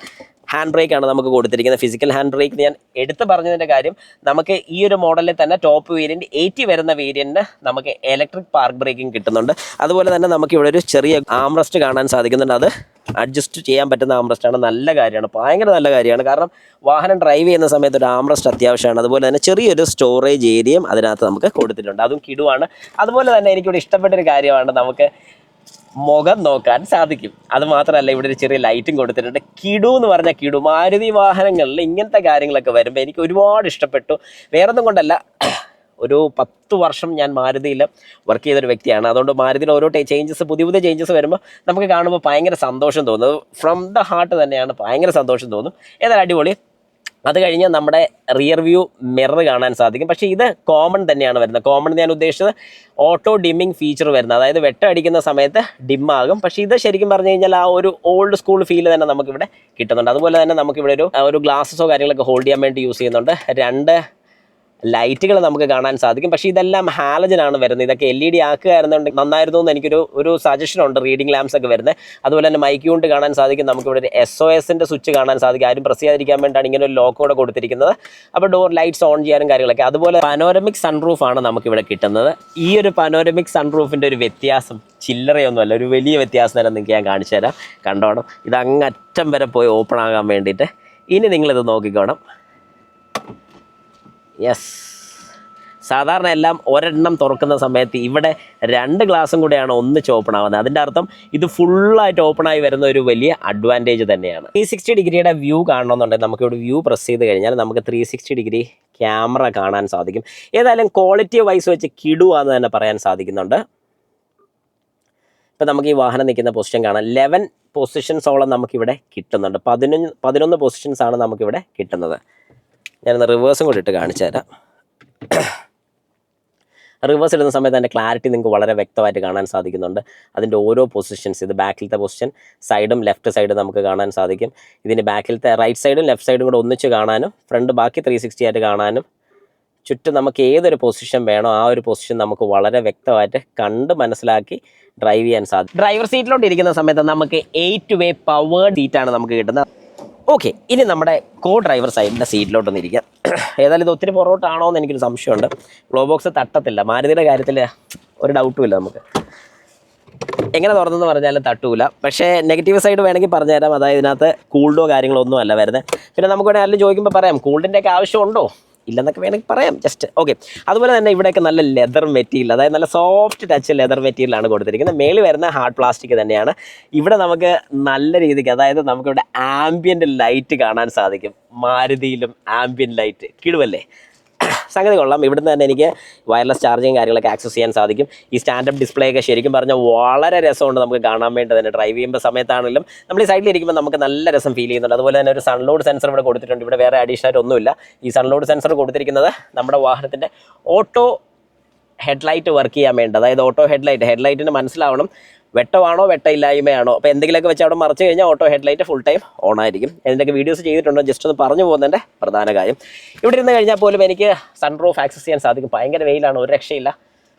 ഹാൻഡ് ബ്രേക്ക് ആണ് നമുക്ക് കൊടുത്തിരിക്കുന്നത്. ഫിസിക്കൽ ഹാൻഡ് ബ്രേക്ക് ഞാൻ എടുത്ത് പറഞ്ഞതിൻ്റെ കാര്യം, നമുക്ക് ഈ ഒരു മോഡലിൽ തന്നെ ടോപ്പ് വേരിയൻറ്റ് 80 വരുന്ന വേരിയൻറ്റിന് നമുക്ക് ഇലക്ട്രിക് പാർക്ക് ബ്രേക്കിംഗ് കിട്ടുന്നുണ്ട്. അതുപോലെ തന്നെ നമുക്ക് ഇവിടെ ഒരു ചെറിയ ആംറസ്റ്റ് കാണാൻ സാധിക്കുന്നുണ്ട്. അത് അഡ്ജസ്റ്റ് ചെയ്യാൻ പറ്റുന്ന ആംറസ്റ്റാണ്. നല്ല കാര്യമാണ്, ഭയങ്കര നല്ല കാര്യമാണ്. കാരണം വാഹനം ഡ്രൈവ് ചെയ്യുന്ന സമയത്ത് ഒരു ആംറസ്റ്റ് അത്യാവശ്യമാണ്. അതുപോലെ തന്നെ ചെറിയൊരു സ്റ്റോറേജ് ഏരിയയും അതിനകത്ത് നമുക്ക് കൊടുത്തിട്ടുണ്ട്. അതും കിടുവാണ്. അതുപോലെ തന്നെ എനിക്കിവിടെ ഇഷ്ടപ്പെട്ടൊരു കാര്യമാണ്, നമുക്ക് മുഖം നോക്കാൻ സാധിക്കും. അത് മാത്രമല്ല ഇവിടെ ഒരു ചെറിയ ലൈറ്റും കൊടുത്തിട്ടുണ്ട്. കിടു എന്ന് പറഞ്ഞാൽ കിടു. മാരുതി വാഹനങ്ങളിൽ ഇങ്ങനത്തെ കാര്യങ്ങളൊക്കെ വരുമ്പോൾ എനിക്ക് ഒരുപാട് ഇഷ്ടപ്പെട്ടു. വേറൊന്നും കൊണ്ടല്ല, ഒരു 10 വർഷം ഞാൻ മാരുതിയിൽ വർക്ക് ചെയ്തൊരു വ്യക്തിയാണ്. അതുകൊണ്ട് മാരുതിയിൽ ഓരോ ചേഞ്ചസ്, പുതിയ പുതിയ ചേഞ്ചസ് വരുമ്പോൾ നമുക്ക് കാണുമ്പോൾ ഭയങ്കര സന്തോഷം തോന്നും. ഫ്രം ദ ഹാർട്ട് തന്നെയാണ്, ഭയങ്കര സന്തോഷം തോന്നും. ഏതായാലും അടിപൊളി. അത് കഴിഞ്ഞ് നമ്മുടെ റിയർ വ്യൂ മിറർ കാണാൻ സാധിക്കും. പക്ഷേ ഇത് കോമൺ തന്നെയാണ് വരുന്നത്. കോമൺ ഞാൻ ഉദ്ദേശിച്ചത് ഓട്ടോ ഡിമ്മിങ് ഫീച്ചർ വരുന്നത്, അതായത് വെട്ടം അടിക്കുന്ന സമയത്ത് ഡിമ്മാകും. പക്ഷേ ഇത് ശരിക്കും പറഞ്ഞു കഴിഞ്ഞാൽ ആ ഒരു ഓൾഡ് സ്കൂൾ ഫീൽ തന്നെ നമുക്കിവിടെ കിട്ടുന്നുണ്ട്. അതുപോലെ തന്നെ നമുക്കിവിടെ ഒരു ഗ്ലാസസോ കാര്യങ്ങളൊക്കെ ഹോൾഡ് ചെയ്യാൻ വേണ്ടി യൂസ് ചെയ്യുന്നുണ്ട്. 2 ലൈറ്റുകൾ നമുക്ക് കാണാൻ സാധിക്കും. പക്ഷേ ഇതെല്ലാം ഹാലജനാണ് വരുന്നത്. ഇതൊക്കെ LED ആക്കുകയായിരുന്നുണ്ടെങ്കിൽ നന്നായിരുന്നു എന്ന് എനിക്കൊരു സജഷൻ ഉണ്ട്. റീഡിംഗ് ലാംപ്സ് ഒക്കെ വരുന്നത്. അതുപോലെ തന്നെ മൈക്ക് യൂണിറ്റ് കാണാൻ സാധിക്കും. നമുക്കിവിടെ ഒരു SOSൻ്റെ സ്വിച്ച് കാണാൻ സാധിക്കും. ആരും പ്രസ് ചെയ്യാതിരിക്കാൻ വേണ്ടിയാണ് ഇങ്ങനെ ഒരു ലോക്ക് കൂടെ കൊടുത്തിരിക്കുന്നത്. അപ്പോൾ ഡോർ ലൈറ്റ്സ് ഓൺ ചെയ്യാനും കാര്യങ്ങളൊക്കെ. അതുപോലെ പനോരമിക് സൺറൂഫാണ് നമുക്കിവിടെ കിട്ടുന്നത്. ഈ ഒരു പനോരമിക് സൺറൂഫിൻ്റെ ഒരു വ്യത്യാസം ചില്ലറയൊന്നുമല്ല, ഒരു വലിയ വ്യത്യാസം തന്നെ നിങ്ങൾക്ക് ഞാൻ കാണിച്ചു തരാം. കണ്ടോണം, ഇത് അങ്ങറ്റം വരെ പോയി ഓപ്പൺ ആകാൻ വേണ്ടിയിട്ട്. ഇനി നിങ്ങളിത് നോക്കിക്കോണം. യെസ്, സാധാരണ എല്ലാം ഒരെണ്ണം തുറക്കുന്ന സമയത്ത് ഇവിടെ 2 ഗ്ലാസും കൂടെയാണ് ഒന്നിച്ച് ഓപ്പൺ ആവുന്നത്. അതിൻ്റെ അർത്ഥം ഇത് ഫുള്ളായിട്ട് ഓപ്പൺ ആയി വരുന്ന ഒരു വലിയ അഡ്വാൻറ്റേജ് തന്നെയാണ്. 360 ഡിഗ്രിയുടെ വ്യൂ കാണണമെന്നുണ്ടെങ്കിൽ നമുക്കിവിടെ വ്യൂ പ്രസ് ചെയ്ത് കഴിഞ്ഞാൽ നമുക്ക് 360 ഡിഗ്രി ക്യാമറ കാണാൻ സാധിക്കും. ഏതായാലും ക്വാളിറ്റി വൈസ് വെച്ച് കിടുവാന്ന് തന്നെ പറയാൻ സാധിക്കുന്നുണ്ട്. ഇപ്പം നമുക്ക് ഈ വാഹനം നിൽക്കുന്ന പൊസിഷൻ കാണാം. 11 പൊസിഷൻസോളം നമുക്കിവിടെ കിട്ടുന്നുണ്ട്. 11 പൊസിഷൻസാണ് നമുക്കിവിടെ കിട്ടുന്നത്. ഞാനൊന്ന് റിവേഴ്സും കൂടി ഇട്ട് കാണിച്ചു തരാം. റിവേഴ്സ് ഇടുന്ന സമയത്ത് അതിൻ്റെ ക്ലാരിറ്റി നിങ്ങൾക്ക് വളരെ വ്യക്തമായിട്ട് കാണാൻ സാധിക്കുന്നുണ്ട്. അതിൻ്റെ ഓരോ പൊസിഷൻസ്, ഇത് ബാക്കിലത്തെ പൊസിഷൻ, സൈഡും ലെഫ്റ്റ് സൈഡും നമുക്ക് കാണാൻ സാധിക്കും. ഇതിന് ബാക്കിലത്തെ റൈറ്റ് സൈഡും ലെഫ്റ്റ് സൈഡും കൂടെ ഒന്നിച്ച് കാണാനും ഫ്രണ്ട് ബാക്കി 360 ആയിട്ട് കാണാനും ചുറ്റും നമുക്ക് ഏതൊരു പൊസിഷൻ വേണോ ആ ഒരു പൊസിഷൻ നമുക്ക് വളരെ വ്യക്തമായിട്ട് കണ്ട് മനസ്സിലാക്കി ഡ്രൈവ് ചെയ്യാൻ സാധിക്കും. ഡ്രൈവർ സീറ്റിലോട്ട് ഇരിക്കുന്ന സമയത്ത് നമുക്ക് 8 വേ പവേർഡ് സീറ്റാണ് നമുക്ക് കിട്ടുന്നത്. ഓക്കെ, ഇനി നമ്മുടെ കോ ഡ്രൈവർ സൈഡിൻ്റെ സീറ്റിലോട്ടൊന്ന് ഇരിക്കാം. ഏതായാലും ഇത് ഒത്തിരി പുറകോട്ടാണോ എന്ന് എനിക്കൊരു സംശയമുണ്ട്. Glow box തട്ടത്തില്ല. മാരുതിയുടെ കാര്യത്തിൽ ഒരു ഡൗട്ടും ഇല്ല. നമുക്ക് എങ്ങനെ തുറന്നെന്ന് പറഞ്ഞാലും തട്ടൂല. പക്ഷേ നെഗറ്റീവ് സൈഡ് വേണമെങ്കിൽ പറഞ്ഞുതരാം. അതായത് ഇതിനകത്ത് കൂൾഡോ കാര്യങ്ങളൊന്നും അല്ല വരുന്നത്. പിന്നെ നമുക്ക് വേണമെങ്കിൽ ആരെങ്കിലും ചോദിക്കുമ്പോൾ പറയാം, കൂൾഡിൻ്റെയൊക്കെ ആവശ്യമുണ്ടോ ഇല്ലെന്നൊക്കെ വേണമെങ്കിൽ പറയാം, ജസ്റ്റ് ഓക്കെ. അതുപോലെ തന്നെ ഇവിടെയൊക്കെ നല്ല ലെതർ മെറ്റീരിയൽ, അതായത് നല്ല സോഫ്റ്റ് ടച്ച് ലെതർ മെറ്റീരിയലാണ് കൊടുത്തിരിക്കുന്നത്. മേളിൽ വരുന്ന ഹാർഡ് പ്ലാസ്റ്റിക് തന്നെയാണ്. ഇവിടെ നമുക്ക് നല്ല രീതിക്ക്, അതായത് നമുക്കിവിടെ ആംബിയൻ്റ് ലൈറ്റ് കാണാൻ സാധിക്കും. മാരുതിയിലും ആംബിയൻ്റ് ലൈറ്റ് കിടുവല്ലേ, സംഗതി കൊള്ളാം. ഇവിടുന്ന് തന്നെ എനിക്ക് വയർലെസ് ചാർജിങ് കാര്യങ്ങളൊക്കെ ആക്സസ് ചെയ്യാൻ സാധിക്കും. ഈ സ്റ്റാൻഡപ്പ് ഡിസ്പ്ലേ ഒക്കെ ശരിക്കും പറഞ്ഞാൽ വളരെ രസമുണ്ട് നമുക്ക് കാണാൻ വേണ്ടി തന്നെ. ഡ്രൈവ് ചെയ്യുമ്പോൾ സമയത്താണെങ്കിലും നമ്മൾ ഈ സൈഡിലിരിക്കുമ്പോൾ നമുക്ക് നല്ല രസം ഫീൽ ചെയ്യുന്നുണ്ട്. അതുപോലെ തന്നെ ഒരു സൺലോഡ് സെൻസർ ഇവിടെ കൊടുത്തിട്ടുണ്ട്. ഇവിടെ വേറെ അഡീഷണൽ ഒന്നുമില്ല. ഈ സൺലോഡ് സെൻസർ കൊടുത്തിരിക്കുന്നത് നമ്മുടെ വാഹനത്തിൻ്റെ ഓട്ടോ ഹെഡ്ലൈറ്റ് വർക്ക് ചെയ്യാൻ വേണ്ടി, അതായത് ഓട്ടോ ഹെഡ്ലൈറ്റിന് മനസ്സിലാവണം വെട്ടമാണോ വെട്ടമില്ലായ്മയാണോ. അപ്പോൾ എന്തെങ്കിലുമൊക്കെ വെച്ച് അവിടെ മറിച്ച് കഴിഞ്ഞാൽ auto headlight full time on ആയിരിക്കും. ഇതിൻ്റെയൊക്കെ വീഡിയോസ് ചെയ്തിട്ടുണ്ടോ, ജസ്റ്റ് ഒന്ന് പറഞ്ഞു പോകുന്നതിൻ്റെ പ്രധാന കാര്യം. ഇവിടെ ഇരുന്ന് കഴിഞ്ഞാൽ പോലും എനിക്ക് സൺറൂഫ് ആക്സസ് ചെയ്യാൻ സാധിക്കും. ഭയങ്കര വെയിലാണ്, ഒരു രക്ഷയില്ല,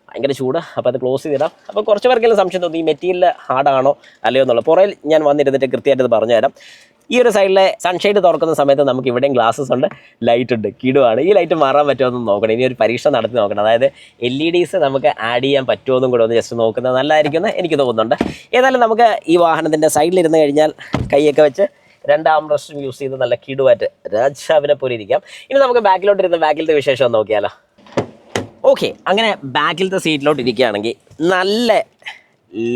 ഭയങ്കര ചൂട്. അപ്പോൾ അത് ക്ലോസ് ചെയ്തിടാം. അപ്പോൾ കുറച്ച് പേർക്കെങ്കിലും സംശയം തോന്നി ഈ മെറ്റീരിയൽ ഹാർഡാണോ അല്ലയോ എന്നുള്ളത്. പുറയിൽ ഞാൻ വന്നിരുന്നിട്ട് കൃത്യമായിട്ട് പറഞ്ഞു തരാം. ഈ ഒരു സൈഡിലെ സൺഷെയ്ഡ് തുറക്കുന്ന സമയത്ത് നമുക്ക് ഇവിടെയും ഗ്ലാസ്സസ് ഉണ്ട്, ലൈറ്റ് ഉണ്ട്, കിടുവാണ്. ഈ ലൈറ്റ് മാറാൻ പറ്റുമോ എന്ന് നോക്കണം. ഇനി ഒരു പരീക്ഷ നടത്തി നോക്കണം. അതായത് LEDs നമുക്ക് ആഡ് ചെയ്യാൻ പറ്റുമോ എന്നും കൂടെ ഒന്ന് ജസ്റ്റ് നോക്കുന്നത് നല്ലതായിരിക്കുമെന്ന് എനിക്ക് തോന്നുന്നുണ്ട്. ഏതായാലും നമുക്ക് ഈ വാഹനത്തിൻ്റെ സൈഡിലിരുന്ന് കഴിഞ്ഞാൽ കൈയൊക്കെ വെച്ച് 2 ആംറസ്റ്റും യൂസ് ചെയ്ത് നല്ല കിടുവായിട്ട് രാജാവിനെ പോലെ ഇരിക്കാം. ഇനി നമുക്ക് ബാക്കിലോട്ടിരുന്ന് ബാക്കിലത്തെ വിശേഷം ഒന്ന് നോക്കിയാലോ. ഓക്കെ, അങ്ങനെ ബാക്കിലത്തെ സീറ്റിലോട്ട് ഇരിക്കുകയാണെങ്കിൽ നല്ല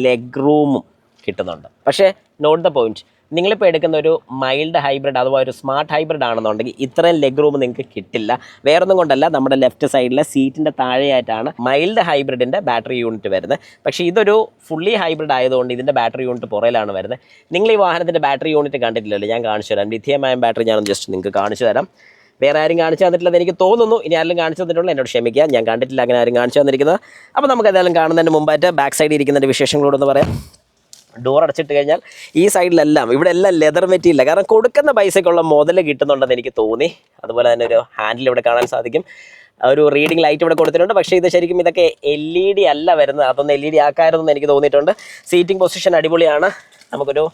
ലെഗ് റൂമും കിട്ടുന്നുണ്ട്. പക്ഷേ നോട്ട് ദ പോയിന്റ്, നിങ്ങളിപ്പോൾ എടുക്കുന്ന ഒരു മൈൽഡ് ഹൈബ്രിഡ് അഥവാ ഒരു സ്മാർട്ട് ഹൈബ്രിഡ് ആണെന്നുണ്ടെങ്കിൽ ഇത്രയും ലെഗ് റൂം നിങ്ങൾക്ക് കിട്ടില്ല. വേറൊന്നും കൊണ്ടല്ല, നമ്മുടെ ലെഫ്റ്റ് സൈഡിലെ സീറ്റിൻ്റെ താഴെയായിട്ടാണ് മൈൽഡ് ഹൈബ്രിഡിൻ്റെ ബാറ്ററി യൂണിറ്റ് വരുന്നത്. പക്ഷേ ഇതൊരു ഫുള്ളി ഹൈബ്രിഡ് ആയതുകൊണ്ട് ഇതിൻ്റെ ബാറ്ററി യൂണിറ്റ് പുറയിലാണ് വരുന്നത്. നിങ്ങൾ ഈ വാഹനത്തിൻ്റെ ബാറ്ററി യൂണിറ്റ് കണ്ടിട്ടില്ലല്ലോ, ഞാൻ കാണിച്ചു തരാം. ലിഥിയം അയൺ ബാറ്ററി ഞാൻ ജസ്റ്റ് നിങ്ങൾക്ക് കാണിച്ചു തരാം. വേറെ ആരും കാണിച്ചു തന്നിട്ടില്ലെന്ന് എനിക്ക് തോന്നുന്നു. ഇനി ആരെങ്കിലും കാണിച്ചു തന്നിട്ടുള്ളൂ എന്നോട് ക്ഷമിക്കുക, ഞാൻ കണ്ടിട്ടില്ല അങ്ങനെ ആരും കാണിച്ചു തന്നിരിക്കുന്നത്. അപ്പോൾ നമുക്ക് ഏതായാലും കാണുന്നതിന് മുമ്പായിട്ട് ബാക്ക് സൈഡിൽ ഇരിക്കുന്നതിൻ്റെ വിശേഷങ്ങളോടൊന്ന് പറയാം. ഡോർ അടച്ചിട്ട് കഴിഞ്ഞാൽ ഈ സൈഡിലെല്ലാം ഇവിടെ എല്ലാം ലെതർ മെറ്റീരിയൽ, കാരണം കൊടുക്കുന്ന പൈസയ്ക്കുള്ള മുതൽ കിട്ടുന്നുണ്ടെന്ന് എനിക്ക് തോന്നി. അതുപോലെ തന്നെ ഒരു ഹാൻഡിൽ ഇവിടെ കാണാൻ സാധിക്കും, ഒരു റീഡിംഗ് ലൈറ്റ് ഇവിടെ കൊടുത്തിട്ടുണ്ട്. പക്ഷേ ഇത് ശരിക്കും ഇതൊക്കെ LED അല്ല വരുന്നത്, അതൊന്ന് LED ആക്കാമായിരുന്നു എനിക്ക് തോന്നിയിട്ടുണ്ട്. സീറ്റിംഗ് പൊസിഷൻ അടിപൊളിയാണ്. നമുക്കൊരു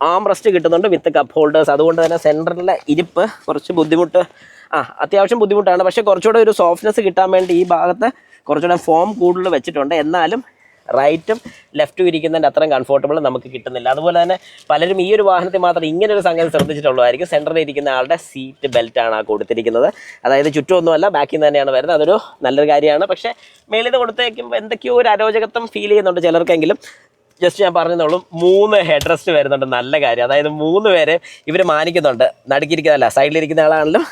ആം റെസ്റ്റ് കിട്ടുന്നുണ്ട് വിത്ത് കപ്പ് ഹോൾഡേഴ്സ്. അതുകൊണ്ട് തന്നെ സെൻറ്ററിലെ ഇരിപ്പ് കുറച്ച് അത്യാവശ്യം ബുദ്ധിമുട്ടാണ്. പക്ഷേ കുറച്ചുകൂടെ ഒരു സോഫ്റ്റ്നെസ് കിട്ടാൻ വേണ്ടി ഈ ഭാഗത്ത് കുറച്ചുകൂടെ ഫോം കൂടുതൽ വെച്ചിട്ടുണ്ട്. എന്നാലും റൈറ്റും ലെഫ്റ്റും ഇരിക്കുന്നതിൻ്റെ അത്രയും കംഫർട്ടബിൾ നമുക്ക് കിട്ടുന്നില്ല. അതുപോലെ തന്നെ പലരും ഈ ഒരു വാഹനത്തിൽ മാത്രം ഇങ്ങനെ ഒരു സംഗതി ശ്രദ്ധിച്ചിട്ടുള്ളതായിരിക്കും. സെൻറ്ററിൽ ഇരിക്കുന്ന ആളുടെ സീറ്റ് ബെൽറ്റാണ് കൊടുത്തിരിക്കുന്നത്. അതായത് ചുറ്റുമൊന്നുമല്ല, ബാക്കിൽ നിന്ന് തന്നെയാണ് വരുന്നത്. അതൊരു നല്ലൊരു കാര്യമാണ്. പക്ഷേ മേളിൽ കൊടുത്തേക്കുമ്പോൾ എന്തൊക്കെയോ ഒരു അരോചകത്വം ഫീൽ ചെയ്യുന്നുണ്ട് ചിലർക്കെങ്കിലും. ജസ്റ്റ് ഞാൻ പറഞ്ഞതോളും 3 ഹെഡ് റെസ്റ്റ് വരുന്നുണ്ട്, നല്ല കാര്യം. അതായത് 3 പേരെ ഇവർ മാനിക്കുന്നുണ്ട്. നടുക്കിരിക്കുന്നതല്ല, സൈഡിലിരിക്കുന്ന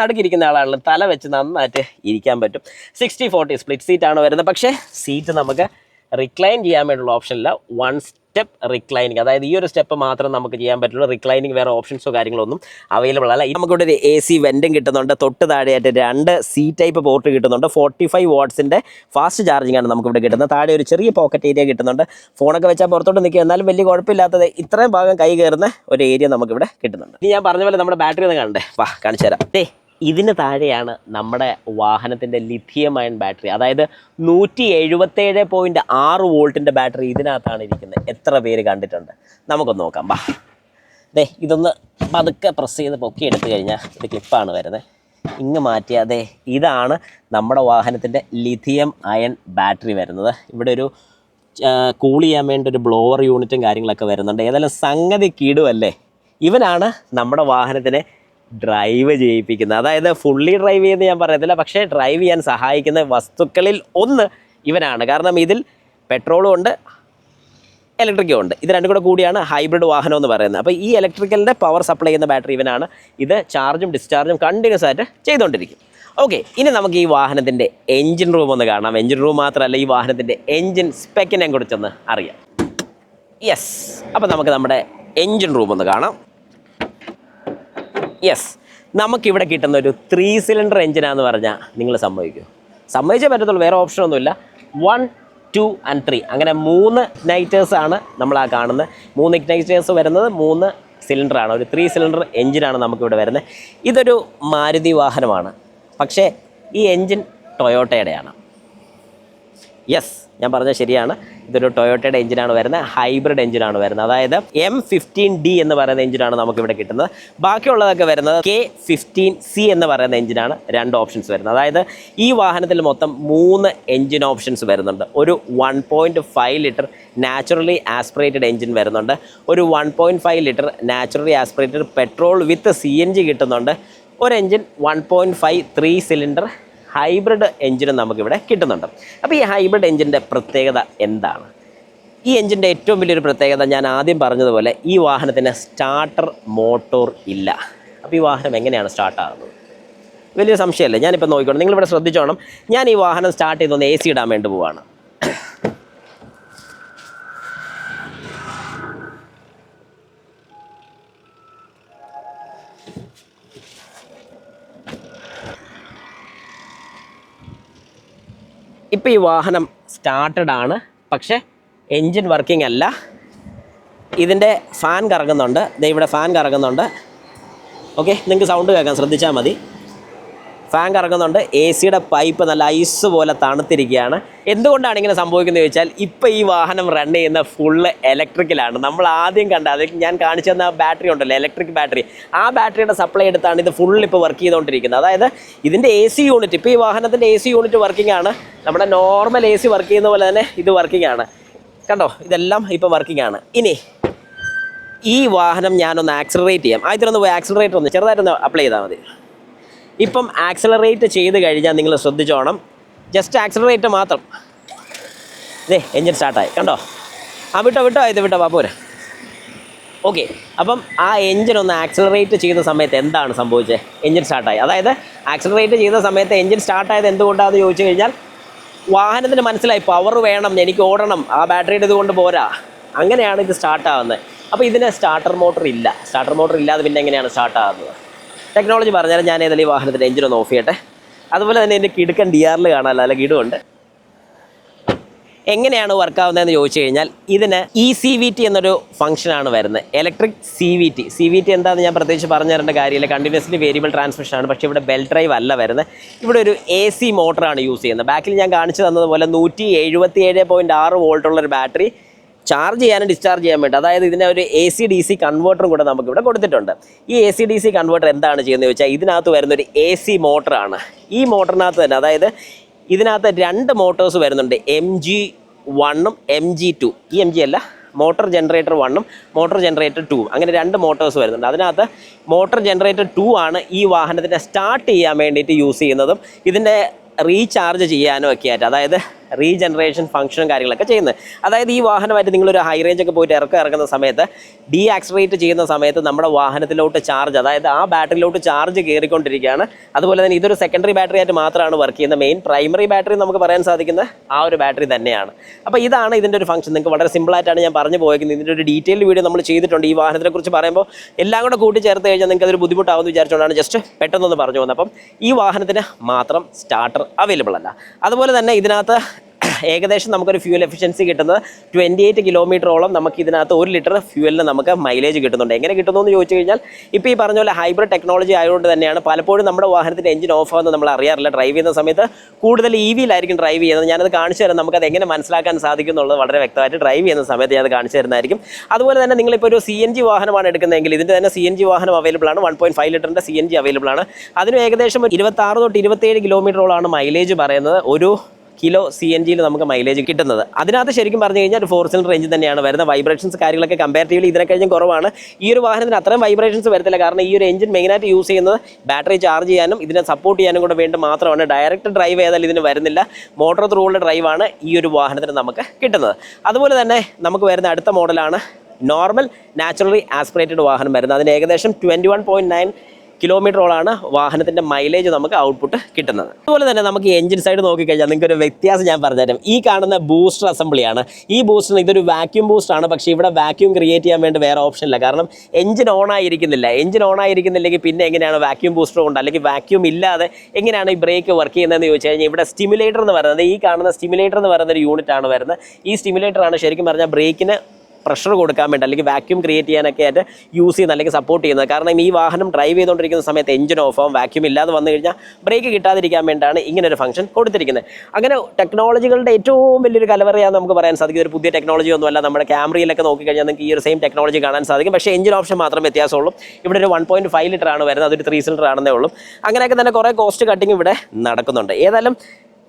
നടുക്കിരിക്കുന്ന ആളാണല്ലോ, തല വെച്ച് നന്നായിട്ട് ഇരിക്കാൻ പറ്റും. 60-40 സ്പ്ലിറ്റ് സീറ്റാണ് വരുന്നത്. പക്ഷേ സീറ്റ് നമുക്ക് റിക്ലൈൻ ചെയ്യാൻ വേണ്ടിയുള്ള ഓപ്ഷനില്ല. 1 സ്റ്റെപ്പ് റിക്ലൈനിങ്, അതായത് ഈ ഒരു സ്റ്റെപ്പ് മാത്രം നമുക്ക് ചെയ്യാൻ പറ്റുള്ളൂ. റിക്ലൈനിങ് വേറെ ഓപ്ഷൻസോ കാര്യങ്ങളൊന്നും അവൈലബിൾ അല്ല. നമുക്കിവിടെ ഒരു AC വെൻറ്റും കിട്ടുന്നുണ്ട്. തൊട്ട് താഴെയായിട്ട് 2 C-ടൈപ്പ് പോർട്ട് കിട്ടുന്നുണ്ട്. 45 വാട്ട്സിൻ്റെ ഫാസ്റ്റ് ചാർജിങ് ആണ് നമുക്കിവിടെ കിട്ടുന്നത്. താഴെ ഒരു ചെറിയ പോക്കറ്റ് ഏരിയ കിട്ടുന്നുണ്ട്. ഫോണൊക്കെ വെച്ചാൽ പുറത്തോട്ട് നിൽക്കുക, എന്നാലും വലിയ കുഴപ്പമില്ലാത്തത് ഇത്രയും ഭാഗം കൈ കയറുന്ന ഒരു ഏരിയ നമുക്കിവിടെ കിട്ടുന്നുണ്ട്. ഇനി ഞാൻ പറഞ്ഞ പോലെ നമ്മുടെ ബാറ്ററി ഒന്ന് കണ്ടേ, വാ കാണിച്ചു തരാം. ഇതിന് താഴെയാണ് നമ്മുടെ വാഹനത്തിൻ്റെ ലിഥിയം അയൺ ബാറ്ററി, അതായത് 177.6 വോൾട്ടിൻ്റെ ബാറ്ററി ഇതിനകത്താണ് ഇരിക്കുന്നത്. എത്ര പേര് കണ്ടിട്ടുണ്ട്? നമുക്കൊന്ന് നോക്കാം. ബാ, ഇതൊന്ന് പതുക്കെ പ്രസ് ചെയ്ത് പൊക്കി എടുത്തു കഴിഞ്ഞാൽ ഇത് ക്ലിപ്പാണ് വരുന്നത്. ഇങ്ങ് മാറ്റിയാൽ ഇതാണ് നമ്മുടെ വാഹനത്തിൻ്റെ ലിഥിയം അയൺ ബാറ്ററി വരുന്നത്. ഇവിടെ ഒരു കൂൾ ചെയ്യാൻ വേണ്ടി ഒരു ബ്ലോവർ യൂണിറ്റും കാര്യങ്ങളൊക്കെ വരുന്നുണ്ട്. ഏതായാലും സംഗതി കിടുവല്ലേ. ഇവനാണ് നമ്മുടെ വാഹനത്തിനെ ഡ്രൈവ് ചെയ്യിപ്പിക്കുന്നത്. അതായത് ഫുള്ളി ഡ്രൈവ് ചെയ്യുന്നത് ഞാൻ പറയത്തില്ല, പക്ഷേ ഡ്രൈവ് ചെയ്യാൻ സഹായിക്കുന്ന വസ്തുക്കളിൽ ഒന്ന് ഇവനാണ്. കാരണം ഇതിൽ പെട്രോളും ഉണ്ട്, ഇലക്ട്രിക്കും ഉണ്ട്. ഇത് രണ്ടും കൂടെ കൂടിയാണ് ഹൈബ്രിഡ് വാഹനം എന്ന് പറയുന്നത്. അപ്പോൾ ഈ ഇലക്ട്രിക്കലിൻ്റെ പവർ സപ്ലൈ ചെയ്യുന്ന ബാറ്ററി ഇവനാണ്. ഇത് ചാർജും ഡിസ്ചാർജും കണ്ടിന്യൂസ് ആയിട്ട് ചെയ്തുകൊണ്ടിരിക്കും. ഓക്കെ, ഇനി നമുക്ക് ഈ വാഹനത്തിൻ്റെ എൻജിൻ റൂം ഒന്ന് കാണാം. എൻജിൻ റൂം മാത്രമല്ല, ഈ വാഹനത്തിൻ്റെ എൻജിൻ സ്പെക്കിനെ കുറിച്ചൊന്ന് അറിയാം. യെസ്, അപ്പോൾ നമുക്ക് നമ്മുടെ എൻജിൻ റൂം ഒന്ന് കാണാം. യെസ്, നമുക്കിവിടെ കിട്ടുന്ന ഒരു 3 സിലിണ്ടർ എഞ്ചിനാന്ന് പറഞ്ഞാൽ നിങ്ങൾ സമ്മതിച്ചേ പറ്റത്തുള്ളൂ, വേറെ ഓപ്ഷനൊന്നുമില്ല. 1, 2 and 3 അങ്ങനെ 3 ഇഗ്നൈറ്റേഴ്സാണ് നമ്മൾ കാണുന്നത്. 3 ഇഗ്നൈറ്റേഴ്സ് വരുന്നത് 3 സിലിണ്ടറാണ്. ഒരു 3 സിലിണ്ടർ എഞ്ചിനാണ് നമുക്കിവിടെ വരുന്നത്. ഇതൊരു മാരുതി വാഹനമാണ്, പക്ഷേ ഈ എൻജിൻ ടൊയോട്ടയുടെയാണ്. യെസ്, ഞാൻ പറഞ്ഞത് ശരിയാണ്. ഇതൊരു ടൊയോട്ടയുടെ എഞ്ചിനാണ് വരുന്നത്, ഹൈബ്രിഡ് എഞ്ചിനാണ് വരുന്നത്. അതായത് M15D എന്ന് പറയുന്ന എഞ്ചിനാണ് നമുക്കിവിടെ കിട്ടുന്നത്. ബാക്കിയുള്ളതൊക്കെ വരുന്നത് K15C എന്ന് പറയുന്ന എഞ്ചിനാണ്. 2 ഓപ്ഷൻസ് വരുന്നത്. അതായത് ഈ വാഹനത്തിൽ മൊത്തം 3 എഞ്ചിൻ ഓപ്ഷൻസ് വരുന്നുണ്ട്. ഒരു 1.5 ലിറ്റർ നാച്ചുറലി ആസ്പിറേറ്റഡ് എഞ്ചിൻ വരുന്നുണ്ട്. ഒരു 1.5 ലിറ്റർ നാച്ചുറലി ആസ്പിറേറ്റഡ് പെട്രോൾ വിത്ത് CNG കിട്ടുന്നുണ്ട്. ഒരു എഞ്ചിൻ 1.5 3 സിലിണ്ടർ ഹൈബ്രിഡ് എഞ്ചിനും നമുക്കിവിടെ കിട്ടുന്നുണ്ട്. അപ്പോൾ ഈ ഹൈബ്രിഡ് എഞ്ചിൻ്റെ പ്രത്യേകത എന്താണ്? ഈ എഞ്ചിൻ്റെ ഏറ്റവും വലിയൊരു പ്രത്യേകത ഞാൻ ആദ്യം പറഞ്ഞതുപോലെ ഈ വാഹനത്തിന് സ്റ്റാർട്ടർ മോട്ടോർ ഇല്ല. അപ്പോൾ ഈ വാഹനം എങ്ങനെയാണ് സ്റ്റാർട്ടാകുന്നത്? വലിയൊരു സംശയമല്ലേ. ഞാനിപ്പോൾ നോക്കിക്കോണം, നിങ്ങളിവിടെ ശ്രദ്ധിച്ചോണം. ഞാൻ ഈ വാഹനം സ്റ്റാർട്ട് ചെയ്തൊന്ന് AC ഇടാൻ വേണ്ടി പോവാണ്. ഇപ്പോൾ ഈ വാഹനം സ്റ്റാർട്ടഡ് ആണ്, പക്ഷേ എൻജിൻ വർക്കിംഗ് അല്ല. ഇതിൻ്റെ ഫാൻ കറങ്ങുന്നുണ്ട്, ഇവിടെ ഫാൻ കറങ്ങുന്നുണ്ട്. ഓക്കെ, നിങ്ങൾക്ക് സൗണ്ട് കേൾക്കാൻ ശ്രദ്ധിച്ചാൽ മതി. ഫാൻ കറങ്ങുന്നുണ്ട്. AC-യുടെ പൈപ്പ് നല്ല ഐസ് പോലെ തണുത്തിരിക്കുകയാണ്. എന്തുകൊണ്ടാണ് ഇങ്ങനെ സംഭവിക്കുന്നത് ചോദിച്ചാൽ, ഇപ്പോൾ ഈ വാഹനം റൺ ചെയ്യുന്ന ഫുള്ള് ഇലക്ട്രിക്കലാണ്. നമ്മൾ ആദ്യം കണ്ട അത് ഞാൻ കാണിച്ചു തന്ന ബാറ്ററി ഉണ്ടല്ലോ, ഇലക്ട്രിക് ബാറ്ററി, ആ ബാറ്ററിയുടെ സപ്ലൈ എടുത്താണ് ഇത് ഫുൾ ഇപ്പോൾ വർക്ക് ചെയ്തുകൊണ്ടിരിക്കുന്നത്. അതായത് ഇതിൻ്റെ AC യൂണിറ്റ്, ഇപ്പോൾ ഈ വാഹനത്തിൻ്റെ AC യൂണിറ്റ് വർക്കിംഗ് ആണ്. നമ്മുടെ നോർമൽ AC വർക്ക് ചെയ്യുന്ന പോലെ തന്നെ ഇത് വർക്കിംഗ് ആണ്. കണ്ടോ, ഇതെല്ലാം ഇപ്പോൾ വർക്കിംഗ് ആണ്. ഇനി ഈ വാഹനം ഞാനൊന്ന് ആക്സിലറേറ്റ് ചെയ്യാം. ആദ്യത്തിനൊന്ന് പോയി ആക്സിലറേറ്റർ ഒന്ന് ചെറുതായിട്ടൊന്ന് അപ്ലൈ ചെയ്താൽ മതി. ഇപ്പം ആക്സിലറേറ്റ് ചെയ്ത് കഴിഞ്ഞാൽ നിങ്ങൾ ശ്രദ്ധിച്ചോണം, ജസ്റ്റ് ആക്സിലറേറ്റ് മാത്രം. എഞ്ചിൻ സ്റ്റാർട്ടായി, കണ്ടോ? വിട്ടോ ഇത് വിട്ടോ, പോരെ. ഓക്കെ, അപ്പം ആ എഞ്ചിൻ ഒന്ന് ആക്സിലറേറ്റ് ചെയ്ത സമയത്ത് എന്താണ് സംഭവിച്ചത്? എഞ്ചിൻ സ്റ്റാർട്ടായി. അതായത് ആക്സിലറേറ്റ് ചെയ്ത സമയത്ത് എഞ്ചിൻ സ്റ്റാർട്ടായത് എന്തുകൊണ്ടാണെന്ന് ചോദിച്ചു കഴിഞ്ഞാൽ വാഹനത്തിന് മനസ്സിലായി പവർ വേണം, എനിക്ക് ഓടണം, ആ ബാറ്ററിയുടെ ഇതുകൊണ്ട് പോരാ, അങ്ങനെയാണ് ഇത് സ്റ്റാർട്ടാകുന്നത്. അപ്പോൾ ഇതിന് സ്റ്റാർട്ടർ മോട്ടർ ഇല്ല. സ്റ്റാർട്ടർ മോട്ടർ ഇല്ലാതെ പിന്നെ എങ്ങനെയാണ് സ്റ്റാർട്ടാകുന്നത്? ടെക്നോളജി പറഞ്ഞാൽ ഞാൻ ഏതായാലും ഈ വാഹനത്തിൻ്റെ എഞ്ചിൻ ഒന്ന് ഓഫ് ചെയ്യട്ടെ. അതുപോലെ തന്നെ എൻ്റെ കിടുക്കൻ DRL കാണാമല്ലോ, നല്ല കിടുണ്ട്. എങ്ങനെയാണ് വർക്കാവുന്നതെന്ന് ചോദിച്ചു കഴിഞ്ഞാൽ ഇതിന് ECVT എന്നൊരു ഫംഗ്ഷനാണ് വരുന്നത്. ഇലക്ട്രിക് CVT എന്താണെന്ന് ഞാൻ പ്രത്യേകിച്ച് പറഞ്ഞു തരേണ്ട കാര്യമില്ല. കണ്ടിന്യൂസ്ലി വേരിയബിൾ ട്രാൻസ്മിഷനാണ്. പക്ഷേ ഇവിടെ ബെൽറ്റ് ഡ്രൈവ് അല്ല വരുന്നത്. ഇവിടെ ഒരു AC മോട്ടറാണ് യൂസ് ചെയ്യുന്നത്. ബാക്കിൽ ഞാൻ കാണിച്ചു തന്നതുപോലെ 177.6 വോൾട്ടുള്ളൊരു ബാറ്ററി ചാർജ് ചെയ്യാനും ഡിസ്ചാർജ് ചെയ്യാൻ വേണ്ടി, അതായത് ഇതിനെ ഒരു AC DC കൺവേർട്ടറും കൂടെ നമുക്കിവിടെ കൊടുത്തിട്ടുണ്ട്. ഈ AC DC കൺവേർട്ടർ എന്താണ് ചെയ്യുന്നത് ചോദിച്ചാൽ ഇതിനകത്ത് വരുന്നൊരു AC മോട്ടറാണ്. ഈ മോട്ടറിനകത്ത് തന്നെ, അതായത് ഇതിനകത്ത് 2 മോട്ടോഴ്സ് വരുന്നുണ്ട്, MG1 MG2. ഈ MG അല്ല, മോട്ടോർ ജനറേറ്റർ 1 മോട്ടോർ ജനറേറ്റർ 2, അങ്ങനെ 2 മോട്ടോഴ്സ് വരുന്നുണ്ട്. അതിനകത്ത് മോട്ടോർ ജനറേറ്റർ 2 ആണ് ഈ വാഹനത്തിനെ സ്റ്റാർട്ട് ചെയ്യാൻ വേണ്ടിയിട്ട് യൂസ് ചെയ്യുന്നതും ഇതിൻ്റെ റീചാർജ് ചെയ്യാനും ഒക്കെ ആയിട്ട്, അതായത് റീജനറേഷൻ ഫംഗ്ഷനും കാര്യങ്ങളൊക്കെ ചെയ്യുന്നത്. അതായത് ഈ വാഹനമായിട്ട് നിങ്ങളൊരു ഹൈ റേഞ്ച് ഒക്കെ പോയിട്ട് ഇറക്കുന്ന സമയത്ത് ആക്സിലറേറ്റ് ചെയ്യുന്ന സമയത്ത് നമ്മുടെ വാഹനത്തിലോട്ട് ചാർജ്, അതായത് ആ ബാറ്ററിയിലോട്ട് ചാർജ് കയറിക്കൊണ്ടിരിക്കുകയാണ്. അതുപോലെ തന്നെ ഇതൊരു സെക്കൻഡറി ബാറ്ററി ആയിട്ട് മാത്രമാണ് വർക്ക് ചെയ്യുന്നത്. മെയിൻ പ്രൈമറി ബാറ്ററി നമുക്ക് പറയാൻ സാധിക്കുന്ന ആ ഒരു ബാറ്ററി തന്നെയാണ്. അപ്പോൾ ഇതാണ് ഇതിൻ്റെ ഒരു ഫംഗ്ഷൻ. നിങ്ങൾക്ക് വളരെ സിമ്പിളായിട്ടാണ് ഞാൻ പറഞ്ഞു പോയിരിക്കുന്നത്. ഇതിൻ്റെ ഒരു ഡീറ്റെയിൽഡ് വീഡിയോ നമ്മൾ ചെയ്തിട്ടുണ്ട്. ഈ വാഹനത്തെക്കുറിച്ച് പറയുമ്പോൾ എല്ലാം കൂടെ കൂട്ടി ചേർത്ത് കഴിഞ്ഞാൽ നിങ്ങൾക്ക് അതൊരു ബുദ്ധിമുട്ടാവുമെന്ന് വിചാരിച്ചുകൊണ്ടാണ് ജസ്റ്റ് പെട്ടെന്നൊന്ന് പറഞ്ഞു പോകുന്നത്. അപ്പം ഈ വാഹനത്തിന് മാത്രം സ്റ്റാർട്ടർ അവൈലബിൾ അല്ല. അതുപോലെ തന്നെ ഇതിനകത്ത് ഏകദേശം നമുക്കൊരു ഫ്യൂൽ എഫിഷ്യൻസി കിട്ടുന്നത് 28 കിലോമീറ്ററോളം നമുക്ക് ഇതിനകത്ത് 1 ലിറ്റർ ഫ്യൂവലിന് നമുക്ക് മൈലേജ് കിട്ടുന്നുണ്ട്. എങ്ങനെ കിട്ടുന്നു എന്ന് ചോദിച്ചു കഴിഞ്ഞാൽ ഇപ്പോൾ ഈ പറഞ്ഞ പോലെ ഹൈബ്രിഡ് ടെക്നോളജി ആയതുകൊണ്ട് തന്നെയാണ് പലപ്പോഴും നമ്മുടെ വാഹനത്തിൻ്റെ എഞ്ചിൻ ഓഫ് ആകുന്നത് നമ്മൾ അറിയാറില്ല. ഡ്രൈവ് ചെയ്യുന്ന സമയത്ത് കൂടുതൽ EVയിലായിരിക്കും ഡ്രൈവ് ചെയ്യുന്നത്. ഞാനത് കാണിച്ചു തരാം, നമുക്കത് എങ്ങനെ മനസ്സിലാക്കാൻ സാധിക്കും എന്നുള്ളത് വളരെ വ്യക്തമായിട്ട് ഡ്രൈവ് ചെയ്യുന്ന സമയത്ത് ഞാനത് കാണിച്ചു തരുന്നതായിരിക്കും. അതുപോലെ തന്നെ നിങ്ങളിപ്പോൾ ഒരു CNG വാഹനമാണ് എടുക്കുന്നതെങ്കിൽ ഇതിൻ്റെ തന്നെ CNG വാഹനം അവൈലബിൾ ആണ്. 1.5 ലിറ്ററിൻ്റെ CNG അവൈലബിൾ ആണ്. അതിന് ഏകദേശം 26 തൊട്ട് 27 കിലോമീറ്ററോളാണ് മൈലേജ് പറയുന്നത്. ഒരു കിലോ CNGയിൽ നമുക്ക് മൈലേജ് കിട്ടുന്നത്. അതിനകത്ത് ശരിക്കും പറഞ്ഞു കഴിഞ്ഞാൽ ഒരു 4 സിലിണ്ടർ എഞ്ചിൻ തന്നെയാണ് വരുന്നത്. വൈബ്രേഷൻസ് കാര്യങ്ങളൊക്കെ കമ്പാരിറ്റീവ്ലി ഇതിനെ കഴിഞ്ഞും കുറവാണ്. ഈ ഒരു വാഹനത്തിന് അത്രയും വൈബ്രേഷൻസ് വരത്തില്ല. കാരണം ഈ ഒരു എഞ്ചിൻ മെയിനായിട്ട് യൂസ് ചെയ്യുന്നത് ബാറ്ററി ചാർജ് ചെയ്യാനും ഇതിനെ സപ്പോർട്ട് ചെയ്യാനും കൂടെ വേണ്ടി മാത്രമാണ്. ഡയറക്റ്റ് ഡ്രൈവ് ചെയ്താൽ ഇതിന് വരുന്നില്ല. മോട്ടോർ ത്രൂള്ള ഡ്രൈവാണ് ഈ ഒരു വാഹനത്തിന് നമുക്ക് കിട്ടുന്നത്. അതുപോലെ തന്നെ നമുക്ക് വരുന്ന അടുത്ത മോഡലാണ് നോർമൽ നാച്ചുറലി ആസ്പിറേറ്റഡ് വാഹനം വരുന്നത്. അതിന് ഏകദേശം 21.9 കിലോമീറ്ററോളാണ് വാഹനത്തിൻ്റെ മൈലേജ് നമുക്ക് ഔട്ട്പുട്ട് കിട്ടുന്നത്. അതുപോലെ തന്നെ നമുക്ക് എഞ്ചിൻ സൈഡ് നോക്കിക്കഴിഞ്ഞാൽ നിങ്ങൾക്ക് ഒരു വ്യത്യാസം ഞാൻ പറഞ്ഞുതരാം. ഈ കാണുന്ന ബൂസ്റ്റർ അസംബ്ലിയാണ്. ഈ ബൂസ്റ്ററിന് ഇതൊരു വാക്യൂം ബൂസ്റ്ററാണ്. പക്ഷേ ഇവിടെ വാക്യൂം ക്രിയേറ്റ് ചെയ്യാൻ വേണ്ടി വേറെ ഓപ്ഷൻ ഇല്ല. കാരണം എഞ്ചിൻ ഓൺ ആയിരിക്കുന്നില്ലെങ്കിൽ പിന്നെ എങ്ങനെയാണ് വാക്യൂം ബൂസ്റ്റർ കൊണ്ട്, അല്ലെങ്കിൽ വാക്യൂം ഇല്ലാതെ എങ്ങനെയാണ് ഈ ബ്രേക്ക് വർക്ക് ചെയ്യുന്നതെന്ന് ചോദിച്ചു കഴിഞ്ഞാൽ ഇവിടെ സ്റ്റിമുലേറ്റർ എന്ന് പറയുന്നത്, ഈ കാണുന്ന സ്റ്റിമുലേറ്റർ എന്ന് പറയുന്ന ഒരു യൂണിറ്റ് ആണ് വരുന്നത്. ഈ സ്റ്റിമുലേറ്ററാണ് ശരിക്കും പറഞ്ഞാൽ ബ്രേക്കിന് പ്രഷർ കൊടുക്കാൻ വേണ്ടി അല്ലെങ്കിൽ വാക്യൂം ക്രിയേറ്റ് ചെയ്യാനൊക്കെ ആയിട്ട് യൂസ് ചെയ്യുന്നത് അല്ലെങ്കിൽ സപ്പോർട്ട് ചെയ്യുന്നത്. കാരണം ഈ വാഹനം ഡ്രൈവ് ചെയ്തുകൊണ്ടിരിക്കുന്ന സമയത്ത് എഞ്ചിൻ ഓഫ് ആവും. വാക്യൂം ഇല്ലാതെ വന്നു കഴിഞ്ഞാൽ ബ്രേക്ക് കിട്ടാതിരിക്കാൻ വേണ്ടിയാണ് ഇങ്ങനെ ഒരു ഫംഗ്ഷൻ കൊടുത്തിരിക്കുന്നത്. അങ്ങനെ ടെക്നോളജികളുടെ ഏറ്റവും വലിയൊരു കലവറയാണെന്ന് നമുക്ക് പറയാൻ സാധിക്കും. ഒരു പുതിയ ടെക്നോളജി ഒന്നുമല്ല. നമ്മുടെ ക്യാമറയിലൊക്കെ നോക്കിക്കഴിഞ്ഞാൽ നിങ്ങൾക്ക് ഈ ഒരു സെയിം ടെക്നോളജി കാണാൻ സാധിക്കും. പക്ഷേ എഞ്ചിൻ ഓപ്ഷൻ മാത്രം വ്യത്യാസമുള്ളൂ. ഇവിടെ ഒരു 1.5 ലിറ്റർ ആണ് വരുന്നത്, അതൊരു 3 സിലിണ്ടർ ആണെന്നേ ഉള്ളൂ. അങ്ങനെയൊക്കെ തന്നെ കുറേ കോസ്റ്റ് കട്ടിങ് ഇവിടെ നടക്കുന്നുണ്ട്. ഏതായാലും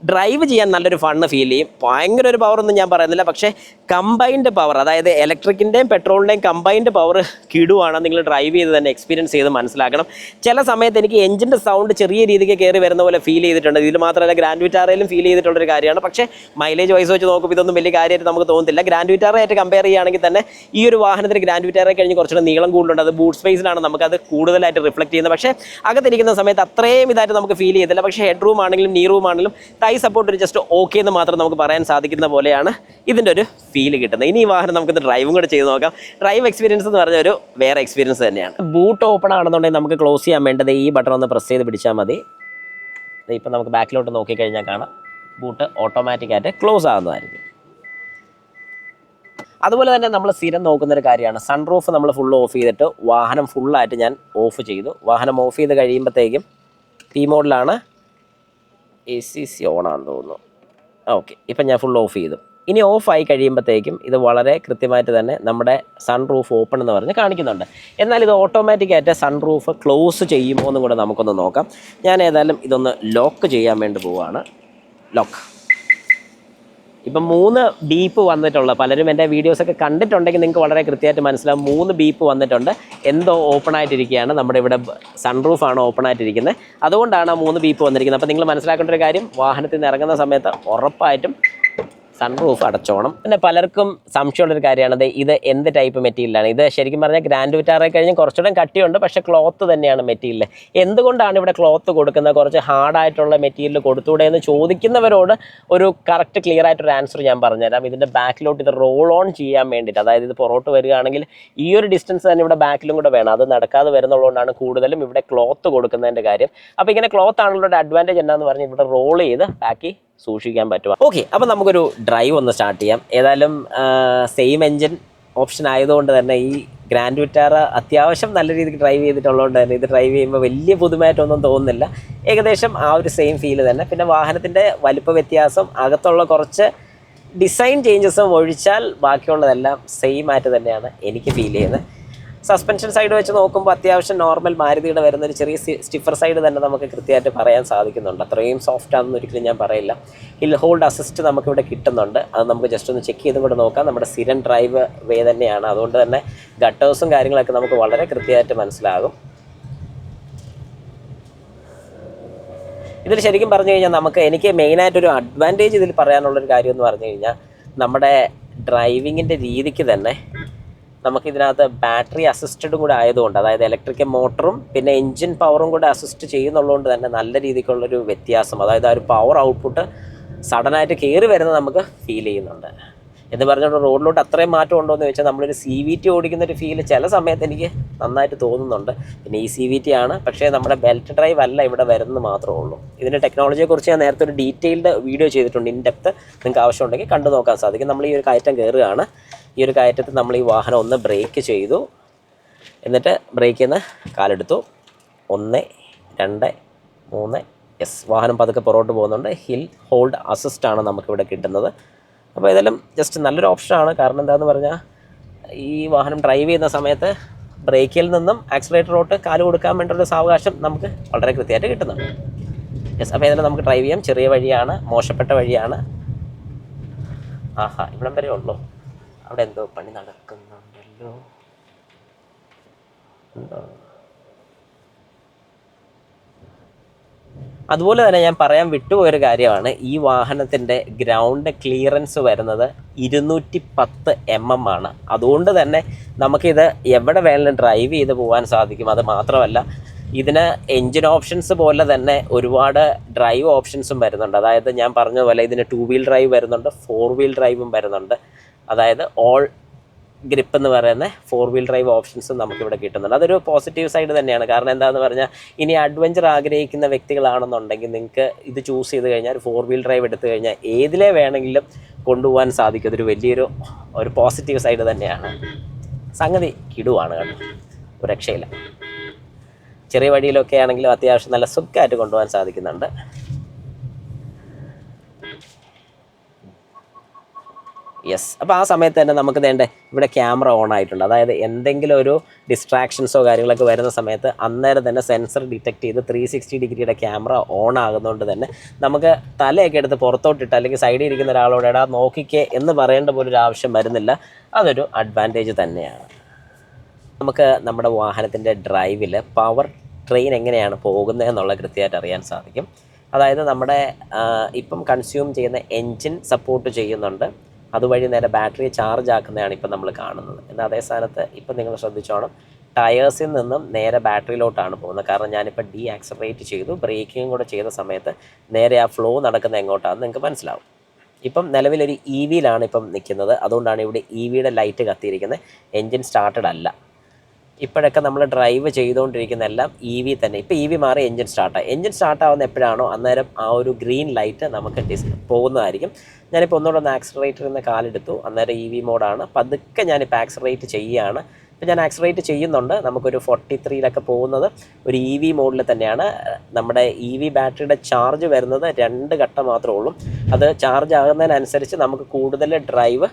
ഡ്രൈവ് ചെയ്യാൻ നല്ലൊരു ഫണ്ണ് ഫീൽ ചെയ്യും. ഭയങ്കര ഒരു പവറൊന്നും ഞാൻ പറയുന്നില്ല. പക്ഷേ കമ്പൈൻഡ് പവർ, അതായത് ഇലക്ട്രിക്കിൻ്റെയും പെട്രോളിൻ്റെയും കമ്പൈൻഡ് പവർ കിടുവാണ്. നിങ്ങൾ ഡ്രൈവ് ചെയ്ത് തന്നെ എക്സ്പീരിയൻസ് ചെയ്ത് മനസ്സിലാക്കണം. ചില സമയത്ത് എനിക്ക് എഞ്ചിൻ്റെ സൗണ്ട് ചെറിയ രീതിക്ക് കയറി വരുന്ന പോലെ ഫീൽ ചെയ്തിട്ടുണ്ട്. ഇതിൽ മാത്രമല്ല ഗ്രാൻഡ് വിറ്റാറയിലും ഫീൽ ചെയ്തിട്ടുള്ളൊരു കാര്യമാണ്. പക്ഷേ മൈലേജ് വൈസ് വെച്ച് നോക്കുമ്പോൾ ഇതൊന്നും വലിയ കാര്യമായിട്ട് നമുക്ക് തോന്നുന്നില്ല. ഗ്രാൻഡ് വിറ്റാറയായിട്ട് കമ്പയർ ചെയ്യുകയാണെങ്കിൽ തന്നെ ഈ ഒരു വാഹനത്തിന് ഗ്രാൻഡ് വിറ്റാറെ കഴിഞ്ഞ് കുറച്ചുകൂടെ നീളം കൂടുതലുണ്ട്. അത് ബൂട്ട് സ്പേസിലാണ് നമുക്കത് കൂടുതലായിട്ട് റിഫ്ലക്ട് ചെയ്യുന്നത്. പക്ഷേ അകത്തിരിക്കുന്ന സമയത്ത് അത്രയും ഇതായിട്ട് നമുക്ക് ഫീൽ ചെയ്തില്ല. പക്ഷേ ഹെഡ് റൂം ആണെങ്കിലും നീ റൂം ആണെങ്കിലും തൈ സപ്പോർട്ട് ഒരു ജസ്റ്റ് ഓക്കെ എന്ന് മാത്രം നമുക്ക് പറയാൻ സാധിക്കുന്ന പോലെയാണ് ഇതിൻ്റെ ഒരു ഫീല് കിട്ടുന്നത്. ഇനി ഈ വാഹനം നമുക്കിന്ന് ഡ്രൈവും കൂടെ ചെയ്ത് നോക്കാം. ഡ്രൈവ് എക്സ്പീരിയൻസ് എന്ന് പറഞ്ഞ ഒരു വേറെ എക്സ്പീരിയൻസ് തന്നെയാണ്. ബൂട്ട് ഓപ്പൺ ആണെന്നുണ്ടെങ്കിൽ നമുക്ക് ക്ലോസ് ചെയ്യാൻ വേണ്ടത് ഈ ബട്ടൺ ഒന്ന് പ്രസ് ചെയ്ത് പിടിച്ചാൽ മതി. ഇപ്പം നമുക്ക് ബാക്കിലോട്ട് നോക്കിക്കഴിഞ്ഞാൽ കാണാം ബൂട്ട് ഓട്ടോമാറ്റിക്കായിട്ട് ക്ലോസ് ആകുന്നതായിരിക്കും. അതുപോലെ തന്നെ നമ്മൾ സ്ഥിരം നോക്കുന്നൊരു കാര്യമാണ് സൺറൂഫ് നമ്മൾ ഫുൾ ഓഫ് ചെയ്തിട്ട് വാഹനം ഫുള്ളായിട്ട് ഞാൻ ഓഫ് ചെയ്തു. വാഹനം ഓഫ് ചെയ്ത് കഴിയുമ്പോഴത്തേക്കും പി മോഡിലാണ്, ACC ഓണാണെന്ന് തോന്നുന്നു. ഓക്കെ, ഇപ്പം ഞാൻ ഫുൾ ഓഫ് ചെയ്തു. ഇനി ഓഫായി കഴിയുമ്പോഴത്തേക്കും ഇത് വളരെ കൃത്യമായിട്ട് തന്നെ നമ്മുടെ സൺറൂഫ് ഓപ്പൺ എന്ന് പറഞ്ഞ് കാണിക്കുന്നുണ്ട്. എന്നാൽ ഇത് ഓട്ടോമാറ്റിക്കായിട്ട് സൺറൂഫ് ക്ലോസ് ചെയ്യുമോ എന്നും കൂടെ നമുക്കൊന്ന് നോക്കാം. ഞാൻ ഏതായാലും ഇതൊന്ന് ലോക്ക് ചെയ്യാൻ വേണ്ടി പോവുകയാണ്. ലോക്ക്. ഇപ്പം 3 ബീപ്പ് വന്നിട്ടുള്ള, പലരും എൻ്റെ വീഡിയോസൊക്കെ കണ്ടിട്ടുണ്ടെങ്കിൽ നിങ്ങൾക്ക് വളരെ കൃത്യമായിട്ട് മനസ്സിലാവും. 3 ബീപ്പ് വന്നിട്ടുണ്ട്. എന്തോ ഓപ്പൺ ആയിട്ടിരിക്കുകയാണ്. നമ്മുടെ ഇവിടെ സൺറൂഫാണ് ഓപ്പൺ ആയിട്ടിരിക്കുന്നത്. അതുകൊണ്ടാണ് ആ 3 ബീപ്പ് വന്നിരിക്കുന്നത്. അപ്പോൾ നിങ്ങൾ മനസ്സിലാക്കേണ്ട ഒരു കാര്യം, വാഹനത്തിൽ നിന്ന് ഇറങ്ങുന്ന സമയത്ത് ഉറപ്പായിട്ടും സൺറൂഫ് അടച്ചോണം. പിന്നെ പലർക്കും സംശയമുള്ളൊരു കാര്യമാണ് ഇത് എന്ത് ടൈപ്പ് മെറ്റീരിയലാണ്. ഇത് ശരിക്കും പറഞ്ഞാൽ ഗ്രാൻഡ് വിറ്റാറെ കഴിഞ്ഞ് കുറച്ചുകൂടെ കട്ടിയുണ്ട്, പക്ഷേ ക്ലോത്ത് തന്നെയാണ് മെറ്റീരിയൽ. എന്തുകൊണ്ടാണ് ഇവിടെ ക്ലോത്ത് കൊടുക്കുന്നത്, കുറച്ച് ഹാർഡായിട്ടുള്ള മെറ്റീരിയൽ കൊടുത്തൂടെ എന്ന് ചോദിക്കുന്നവരോട് ഒരു കറക്റ്റ് ക്ലിയർ ആയിട്ടൊരു ആൻസർ ഞാൻ പറഞ്ഞുതരാം. ഇതിൻ്റെ ബാക്കിലോട്ട് ഇത് റോൾ ഓൺ ചെയ്യാൻ വേണ്ടിയിട്ട്, അതായത് ഇത് പുറോട്ട് വരികയാണെങ്കിൽ ഈ ഒരു ഡിസ്റ്റൻസ് തന്നെ ഇവിടെ ബാക്കിലും കൂടെ വേണം. അത് നടക്കാതെ വരുന്നതുകൊണ്ടാണ് കൂടുതലും ഇവിടെ ക്ലോത്ത് കൊടുക്കുന്നതിൻ്റെ കാര്യം. അപ്പോൾ ഇങ്ങനെ ക്ലോത്ത് ആണുള്ള ഒരു അഡ്വാൻറ്റേജ് എന്താണെന്ന് പറഞ്ഞാൽ ഇവിടെ റോൾ ചെയ്ത് ബാക്കി സൂക്ഷിക്കാൻ പറ്റുക. ഓക്കെ, അപ്പോൾ നമുക്കൊരു ഡ്രൈവ് ഒന്ന് സ്റ്റാർട്ട് ചെയ്യാം. ഏതായാലും സെയിം എൻജിൻ ഓപ്ഷൻ ആയതുകൊണ്ട് തന്നെ ഈ ഗ്രാൻഡ് വിറ്റാറ അത്യാവശ്യം നല്ല രീതിക്ക് ഡ്രൈവ് ചെയ്തിട്ടുള്ളതുകൊണ്ട് തന്നെ ഇത് ഡ്രൈവ് ചെയ്യുമ്പോൾ വലിയ പുതുമയായിട്ടൊന്നും തോന്നുന്നില്ല. ഏകദേശം ആ ഒരു സെയിം ഫീല് തന്നെ. പിന്നെ വാഹനത്തിൻ്റെ വലിപ്പ വ്യത്യാസം, അകത്തുള്ള കുറച്ച് ഡിസൈൻ ചേഞ്ചസും ഒഴിച്ചാൽ ബാക്കിയുള്ളതെല്ലാം സെയിം ആയിട്ട് തന്നെയാണ് എനിക്ക് ഫീൽ ചെയ്യുന്നത്. സസ്പെൻഷൻ സൈഡ് വെച്ച് നോക്കുമ്പോൾ അത്യാവശ്യം നോർമൽ മാരുതിയുടെ വരുന്നൊരു ചെറിയ സ്റ്റിഫർ സൈഡ് തന്നെ നമുക്ക് കൃത്യമായിട്ട് പറയാൻ സാധിക്കുന്നുണ്ട്. അത്രയും സോഫ്റ്റ് ആണെന്ന് ഒരിക്കലും ഞാൻ പറയില്ല. ഹിൽ ഹോൾഡ് അസിസ്റ്റ് നമുക്കിവിടെ കിട്ടുന്നുണ്ട്. അത് നമുക്ക് ജസ്റ്റ് ഒന്ന് ചെക്ക് ചെയ്തും കൂടെ നോക്കാം. നമ്മുടെ സ്ഥിരം ഡ്രൈവ് വേ തന്നെയാണ്, അതുകൊണ്ട് തന്നെ ഗട്ടേഴ്സും കാര്യങ്ങളൊക്കെ നമുക്ക് വളരെ കൃത്യമായിട്ട് മനസ്സിലാകും. ഇതിൽ ശരിക്കും പറഞ്ഞു കഴിഞ്ഞാൽ എനിക്ക് മെയിനായിട്ടൊരു അഡ്വാൻറ്റേജ് ഇതിൽ പറയാനുള്ളൊരു കാര്യം എന്ന് പറഞ്ഞു കഴിഞ്ഞാൽ നമ്മുടെ ഡ്രൈവിങ്ങിൻ്റെ രീതിക്ക് തന്നെ നമുക്കിതിനകത്ത് ബാറ്ററി അസിസ്റ്റഡും കൂടെ ആയതുകൊണ്ട്, അതായത് ഇലക്ട്രിക്കൽ മോട്ടറും പിന്നെ എൻജിൻ പവറും കൂടെ അസിസ്റ്റ് ചെയ്യുന്നുള്ളതുകൊണ്ട് തന്നെ നല്ല രീതിക്കുള്ളൊരു വ്യത്യാസം, അതായത് ആ ഒരു പവർ ഔട്ട്പുട്ട് സഡനായിട്ട് കയറി വരുന്നത് നമുക്ക് ഫീൽ ചെയ്യുന്നുണ്ട്. എന്ന് പറഞ്ഞുകൊണ്ട് റോഡിലോട്ട് അത്രയും മാറ്റം ഉണ്ടോ എന്ന് വെച്ചാൽ നമ്മളൊരു CVT ഓടിക്കുന്നൊരു ഫീൽ ചില സമയത്ത് എനിക്ക് നന്നായിട്ട് തോന്നുന്നുണ്ട്. പിന്നെ ഈ CVT ആണ്, പക്ഷേ നമ്മുടെ ബെൽറ്റ് ഡ്രൈവ് അല്ല ഇവിടെ വരുന്നത് മാത്രമേ ഉള്ളൂ. ഇതിൻ്റെ ടെക്നോളജിയെക്കുറിച്ച് ഞാൻ നേരത്തെ ഒരു ഡീറ്റെയിൽഡ് വീഡിയോ ചെയ്തിട്ടുണ്ട്, ഇൻ ഡെപ്ത്. നിങ്ങൾക്ക് ആവശ്യമുണ്ടെങ്കിൽ കണ്ടു നോക്കാൻ സാധിക്കും. നമ്മൾ ഈ ഒരു കയറ്റം കയറുകയാണ്. ഈ ഒരു കയറ്റത്തിൽ നമ്മൾ ഈ വാഹനം ഒന്ന് ബ്രേക്ക് ചെയ്തു, എന്നിട്ട് ബ്രേക്കിൽ നിന്ന് കാലെടുത്തു. 1 2 3 യെസ്, വാഹനം പതുക്കെ പുറകോട്ട് പോകുന്നുണ്ട്. ഹിൽ ഹോൾഡ് അസിസ്റ്റാണ് നമുക്കിവിടെ കിട്ടുന്നത്. അപ്പോൾ ഇതെല്ലാം ജസ്റ്റ് നല്ലൊരു ഓപ്ഷനാണ്. കാരണം എന്താണെന്ന് പറഞ്ഞാൽ ഈ വാഹനം ഡ്രൈവ് ചെയ്യുന്ന സമയത്ത് ബ്രേക്കിൽ നിന്നും ആക്സിലേറ്ററോട്ട് കാല് കൊടുക്കാൻ വേണ്ടിയൊരു സാവകാശം നമുക്ക് വളരെ കൃത്യമായിട്ട് കിട്ടുന്നുണ്ട്. യെസ്, അപ്പോൾ ഇതെല്ലാം നമുക്ക് ഡ്രൈവ് ചെയ്യാം. ചെറിയ വഴിയാണ്, മോശപ്പെട്ട വഴിയാണ്. ആഹാ, ഇവിടം വരെ ഉള്ളൂ. അവിടെ എന്തോ പണി നടക്കുന്നുണ്ടല്ലോ. എന്തോ അതുപോലെ തന്നെ ഞാൻ പറയാൻ വിട്ടുപോയൊരു കാര്യമാണ്, ഈ വാഹനത്തിൻ്റെ ഗ്രൗണ്ട് ക്ലിയറൻസ് വരുന്നത് 210 mm ആണ്. അതുകൊണ്ട് തന്നെ നമുക്കിത് എവിടെ വേണമെങ്കിലും ഡ്രൈവ് ചെയ്ത് പോകാൻ സാധിക്കും. അത് മാത്രമല്ല, ഇതിന് എൻജിൻ ഓപ്ഷൻസ് പോലെ തന്നെ ഒരുപാട് ഡ്രൈവ് ഓപ്ഷൻസും വരുന്നുണ്ട്. അതായത് ഞാൻ പറഞ്ഞ പോലെ ഇതിന് 2 വീൽ ഡ്രൈവ് വരുന്നുണ്ട്, 4 വീൽ ഡ്രൈവും വരുന്നുണ്ട്. അതായത് ഓൾ ഗ്രിപ്പ് എന്ന് പറയുന്ന 4 വീൽ ഡ്രൈവ് ഓപ്ഷൻസും നമുക്കിവിടെ കിട്ടുന്നുണ്ട്. അതൊരു പോസിറ്റീവ് സൈഡ് തന്നെയാണ്. കാരണം എന്താണെന്ന് പറഞ്ഞാൽ ഇനി അഡ്വഞ്ചർ ആഗ്രഹിക്കുന്ന വ്യക്തികളാണെന്നുണ്ടെങ്കിൽ നിങ്ങൾക്ക് ഇത് ചൂസ് ചെയ്ത് കഴിഞ്ഞാൽ 4 വീൽ ഡ്രൈവ് എടുത്തു കഴിഞ്ഞാൽ ഏതിലേ വേണമെങ്കിലും കൊണ്ടുപോകാൻ സാധിക്കും. അതൊരു വലിയൊരു പോസിറ്റീവ് സൈഡ് തന്നെയാണ്. സംഗതി കിടുവാണ് കേട്ടോ, ഒരു രക്ഷയില്ല. ചെറിയ വഴിയിലൊക്കെ ആണെങ്കിലും അത്യാവശ്യം നല്ല സുഖമായിട്ട് കൊണ്ടുപോകാൻ സാധിക്കുന്നുണ്ട്. യെസ്, അപ്പോൾ ആ സമയത്ത് തന്നെ നമുക്ക് വേണ്ട ഇവിടെ ക്യാമറ ഓൺ ആയിട്ടുണ്ട്. അതായത് എന്തെങ്കിലും ഒരു ഡിസ്ട്രാക്ഷൻസോ കാര്യങ്ങളൊക്കെ വരുന്ന സമയത്ത് അന്നേരം തന്നെ സെൻസർ ഡിറ്റക്ട് ചെയ്ത് 360 ഡിഗ്രിയുടെ ക്യാമറ ഓൺ ആകുന്നതുകൊണ്ട് തന്നെ നമുക്ക് തലയൊക്കെ എടുത്ത് പുറത്തോട്ടിട്ട് അല്ലെങ്കിൽ സൈഡിൽ ഇരിക്കുന്ന ഒരാളോട് എടാ നോക്കിക്കേ എന്ന് പറയേണ്ട പോലൊരു ആവശ്യം വരുന്നില്ല. അതൊരു അഡ്വാൻറ്റേജ് തന്നെയാണ്. നമുക്ക് നമ്മുടെ വാഹനത്തിൻ്റെ ഡ്രൈവിൽ പവർ ട്രെയിൻ എങ്ങനെയാണ് പോകുന്നതെന്നുള്ള കൃത്യമായിട്ട് അറിയാൻ സാധിക്കും. അതായത് നമ്മുടെ ഇപ്പം കൺസ്യൂം ചെയ്യുന്ന എൻജിൻ സപ്പോർട്ട് ചെയ്യുന്നുണ്ട്, അതുവഴി നേരെ ബാറ്ററി ചാർജ് ആക്കുന്നതാണ് ഇപ്പം നമ്മൾ കാണുന്നത്. എന്നാൽ അതേ സ്ഥാനത്ത് ഇപ്പം നിങ്ങൾ ശ്രദ്ധിച്ചോണം, ടയേഴ്സിൽ നിന്നും നേരെ ബാറ്ററിയിലോട്ടാണ് പോകുന്നത്. കാരണം ഞാനിപ്പോൾ ആക്സലറേറ്റ് ചെയ്തു, ബ്രേക്കിങ്ങും കൂടെ ചെയ്ത സമയത്ത് നേരെ ആ ഫ്ലോ നടക്കുന്ന എങ്ങോട്ടാണെന്ന് നിങ്ങൾക്ക് മനസ്സിലാവും. ഇപ്പം നിലവിലൊരു EVയിലാണ് ഇപ്പം നിൽക്കുന്നത്, അതുകൊണ്ടാണ് ഇവിടെ EVയുടെ ലൈറ്റ് കത്തിയിരിക്കുന്നത്. എൻജിൻ സ്റ്റാർട്ടഡ് അല്ല. ഇപ്പോഴൊക്കെ നമ്മൾ ഡ്രൈവ് ചെയ്തുകൊണ്ടിരിക്കുന്ന എല്ലാം EV തന്നെ. ഇപ്പോൾ EV മാറി എൻജിൻ സ്റ്റാർട്ടായി. എൻജിൻ സ്റ്റാർട്ടാവുന്ന എപ്പോഴാണോ അന്നേരം ആ ഒരു ഗ്രീൻ ലൈറ്റ് നമുക്ക് പോകുന്നതായിരിക്കും. ഞാനിപ്പോൾ ഒന്നുകൂടെ ഒന്ന് ആക്സിലറേറ്ററിൽ നിന്ന് കാലെടുത്തു, അന്നേരം EV മോഡാണ്. പതുക്കെ ഞാനിപ്പോൾ ആക്സിലറേറ്റ് ചെയ്യുകയാണ്. ഇപ്പോൾ ഞാൻ ആക്സിലറേറ്റ് ചെയ്യുന്നുണ്ട്. നമുക്കൊരു 43-ലൊക്കെ പോകുന്നത് ഒരു EV മോഡിൽ തന്നെയാണ്. നമ്മുടെ EV ബാറ്ററിയുടെ ചാർജ് വരുന്നത് 2 ഘട്ടം മാത്രമേ ഉള്ളൂ. അത് ചാർജ് ആകുന്നതിനനുസരിച്ച് നമുക്ക് കൂടുതൽ ഡ്രൈവ്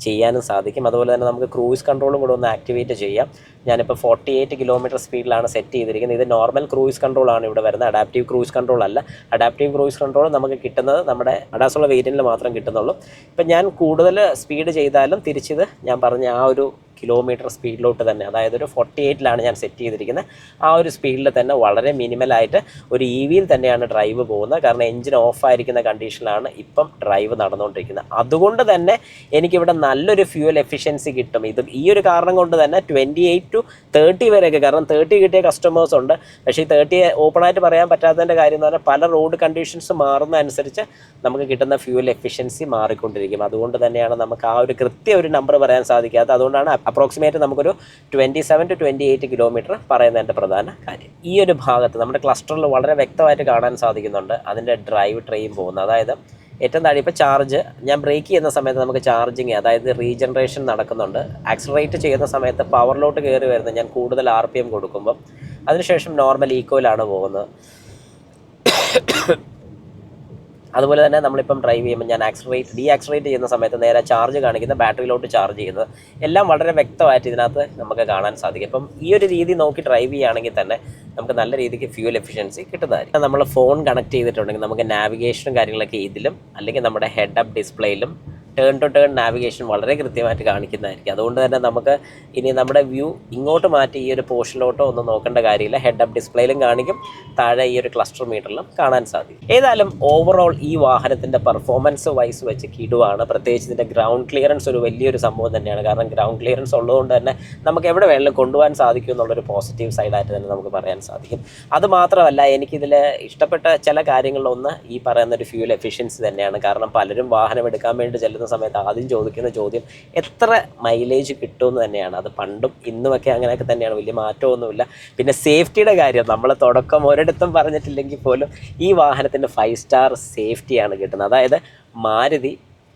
ചെയ്യാനും സാധിക്കും. അതുപോലെ തന്നെ നമുക്ക് ക്രൂയിസ് കൺട്രോളും കൂടെ ഒന്ന് ആക്ടിവേറ്റ് ചെയ്യാം. ഞാനിപ്പോൾ 48 കിലോമീറ്റർ സ്പീഡിലാണ് സെറ്റ് ചെയ്തിരിക്കുന്നത്. ഇത് നോർമൽ ക്രൂയിസ് കൺട്രോളാണ് ഇവിടെ വരുന്നത്, അഡാപ്റ്റീവ് ക്രൂയിസ് കൺട്രോൾ അല്ല. അഡാപ്റ്റീവ് ക്രൂയിസ് കൺട്രോൾ നമുക്ക് കിട്ടുന്നത് നമ്മുടെ അഡാസുള്ള വേരിയൻറ്റിൽ മാത്രം കിട്ടുന്നുള്ളൂ. ഇപ്പം ഞാൻ കൂടുതൽ സ്പീഡ് ചെയ്താലും തിരിച്ചിത് ഞാൻ പറഞ്ഞ ആ ഒരു കിലോമീറ്റർ സ്പീഡിലോട്ട് തന്നെ, അതായത് ഒരു 48ലാണ് ഞാൻ സെറ്റ് ചെയ്തിരിക്കുന്നത്. ആ ഒരു സ്പീഡിൽ തന്നെ വളരെ മിനിമലായിട്ട് ഒരു EVയിൽ തന്നെയാണ് ഡ്രൈവ് പോകുന്നത്. കാരണം എഞ്ചിൻ ഓഫ് ആയിരിക്കുന്ന കണ്ടീഷനിലാണ് ഇപ്പം ഡ്രൈവ് നടന്നുകൊണ്ടിരിക്കുന്നത്. അതുകൊണ്ട് തന്നെ എനിക്കിവിടെ നല്ലൊരു ഫ്യൂവൽ എഫിഷ്യൻസി കിട്ടും. ഈ ഒരു കാരണം കൊണ്ട് തന്നെ 28 to 30 വരെയൊക്കെ, കാരണം 30 കിട്ടിയ കസ്റ്റമേഴ്സ് ഉണ്ട്. പക്ഷേ ഈ 30 ഓപ്പണായിട്ട് പറയാൻ പറ്റാത്തതിൻ്റെ കാര്യം എന്ന് പറഞ്ഞാൽ പല റോഡ് കണ്ടീഷൻസ് മാറുന്ന അനുസരിച്ച് നമുക്ക് കിട്ടുന്ന ഫ്യൂവൽ എഫിഷ്യൻസി മാറിക്കൊണ്ടിരിക്കും. അതുകൊണ്ട് തന്നെയാണ് നമുക്ക് ആ ഒരു ഒരു നമ്പർ പറയാൻ സാധിക്കാത്തത്. അതുകൊണ്ടാണ് അപ്രോക്സിമേറ്റ് നമുക്കൊരു 27 to 28 കിലോമീറ്റർ പറയുന്നതിൻ്റെ പ്രധാന കാര്യം. ഈ ഒരു ഭാഗത്ത് നമ്മുടെ ക്ലസ്റ്ററിൽ വളരെ വ്യക്തമായിട്ട് കാണാൻ സാധിക്കുന്നുണ്ട് അതിൻ്റെ ഡ്രൈവ് ട്രെയിൻ പോകുന്നത്. അതായത് ഏറ്റവും താഴെ ഇപ്പോൾ ചാർജ്, ഞാൻ ബ്രേക്ക് ചെയ്യുന്ന സമയത്ത് നമുക്ക് ചാർജിങ്, അതായത് റീജനറേഷൻ നടക്കുന്നുണ്ട്. ആക്സിലറേറ്റ് ചെയ്യുന്ന സമയത്ത് പവറിലോട്ട് കയറി വരുന്നത് ഞാൻ കൂടുതൽ RPM കൊടുക്കുമ്പം. അതിനുശേഷം നോർമൽ ഈക്വലാണ് പോകുന്നത്. അതുപോലെ തന്നെ നമ്മളിപ്പം ഡ്രൈവ് ചെയ്യുമ്പോൾ ഞാൻ ഡീആക്സിലറേറ്റ് ചെയ്യുന്ന സമയത്ത് നേരെ ചാർജ് കാണിക്കുന്ന ബാറ്ററിയിലോട്ട് ചാർജ് ചെയ്യുന്നത് എല്ലാം വളരെ വ്യക്തമായിട്ട് ഇതിനകത്ത് നമുക്ക് കാണാൻ സാധിക്കും. അപ്പം ഈ ഒരു രീതി നോക്കി ഡ്രൈവ് ചെയ്യുകയാണെങ്കിൽ തന്നെ നമുക്ക് നല്ല രീതിക്ക് ഫ്യൂൽ എഫിഷ്യൻസി കിട്ടുന്നതായിരിക്കും. നമ്മൾ ഫോൺ കണക്ട് ചെയ്തിട്ടുണ്ടെങ്കിൽ നമുക്ക് നാവിഗേഷനും കാര്യങ്ങളൊക്കെ ഇതിലും അല്ലെങ്കിൽ നമ്മുടെ ഹെഡ് അപ്പ് ഡിസ്പ്ലേയിലും ടേൺ ടു ടേൺ നാവിഗേഷൻ വളരെ കൃത്യമായിട്ട് കാണിക്കുന്നതായിരിക്കും. അതുകൊണ്ട് തന്നെ നമുക്ക് ഇനി നമ്മുടെ വ്യൂ ഇങ്ങോട്ട് മാറ്റി ഈ ഒരു പോർഷനിലോട്ടോ ഒന്നും നോക്കേണ്ട കാര്യമില്ല. ഹെഡ് അപ്പ് ഡിസ്പ്ലേയിലും കാണിക്കും, താഴെ ഈ ഒരു ക്ലസ്റ്റർ മീറ്ററിലും കാണാൻ സാധിക്കും. ഏതായാലും ഓവറോൾ ഈ വാഹനത്തിൻ്റെ പെർഫോമൻസ് വൈസ് വെച്ച് കിടുവാണ്. പ്രത്യേകിച്ച് ഇതിൻ്റെ ഗ്രൗണ്ട് ക്ലിയറൻസ് ഒരു വലിയൊരു സംഭവം തന്നെയാണ്. കാരണം ഗ്രൗണ്ട് ക്ലിയറൻസ് ഉള്ളതുകൊണ്ട് തന്നെ നമുക്ക് എവിടെ വേണമെങ്കിലും കൊണ്ടുപോകാൻ സാധിക്കും എന്നുള്ളൊരു പോസിറ്റീവ് സൈഡായിട്ട് തന്നെ നമുക്ക് പറയാൻ സാധിക്കും. അതുമാത്രമല്ല, എനിക്കിതിൽ ഇഷ്ടപ്പെട്ട ചില കാര്യങ്ങളിലൊന്ന് ഈ പറയുന്നൊരു ഫ്യൂൽ എഫിഷ്യൻസി തന്നെയാണ്. കാരണം പലരും വാഹനം എടുക്കാൻ വേണ്ടി ചെല്ലുന്ന സമയത്ത് ആദ്യം ചോദിക്കുന്ന ചോദ്യം എത്ര മൈലേജ് കിട്ടുമെന്ന് തന്നെയാണ്. അത് പണ്ടും ഇന്നുമൊക്കെ അങ്ങനെയൊക്കെ തന്നെയാണ്, വലിയ മാറ്റമൊന്നുമില്ല. പിന്നെ സേഫ്റ്റിയുടെ കാര്യം നമ്മൾ തുടക്കം ഒരിടത്തും പറഞ്ഞിട്ടില്ലെങ്കിൽ പോലും ഈ വാഹനത്തിൻ്റെ 5 സ്റ്റാർ സേഫ്റ്റിയാണ് കിട്ടുന്നത്. അതായത് മാരുതി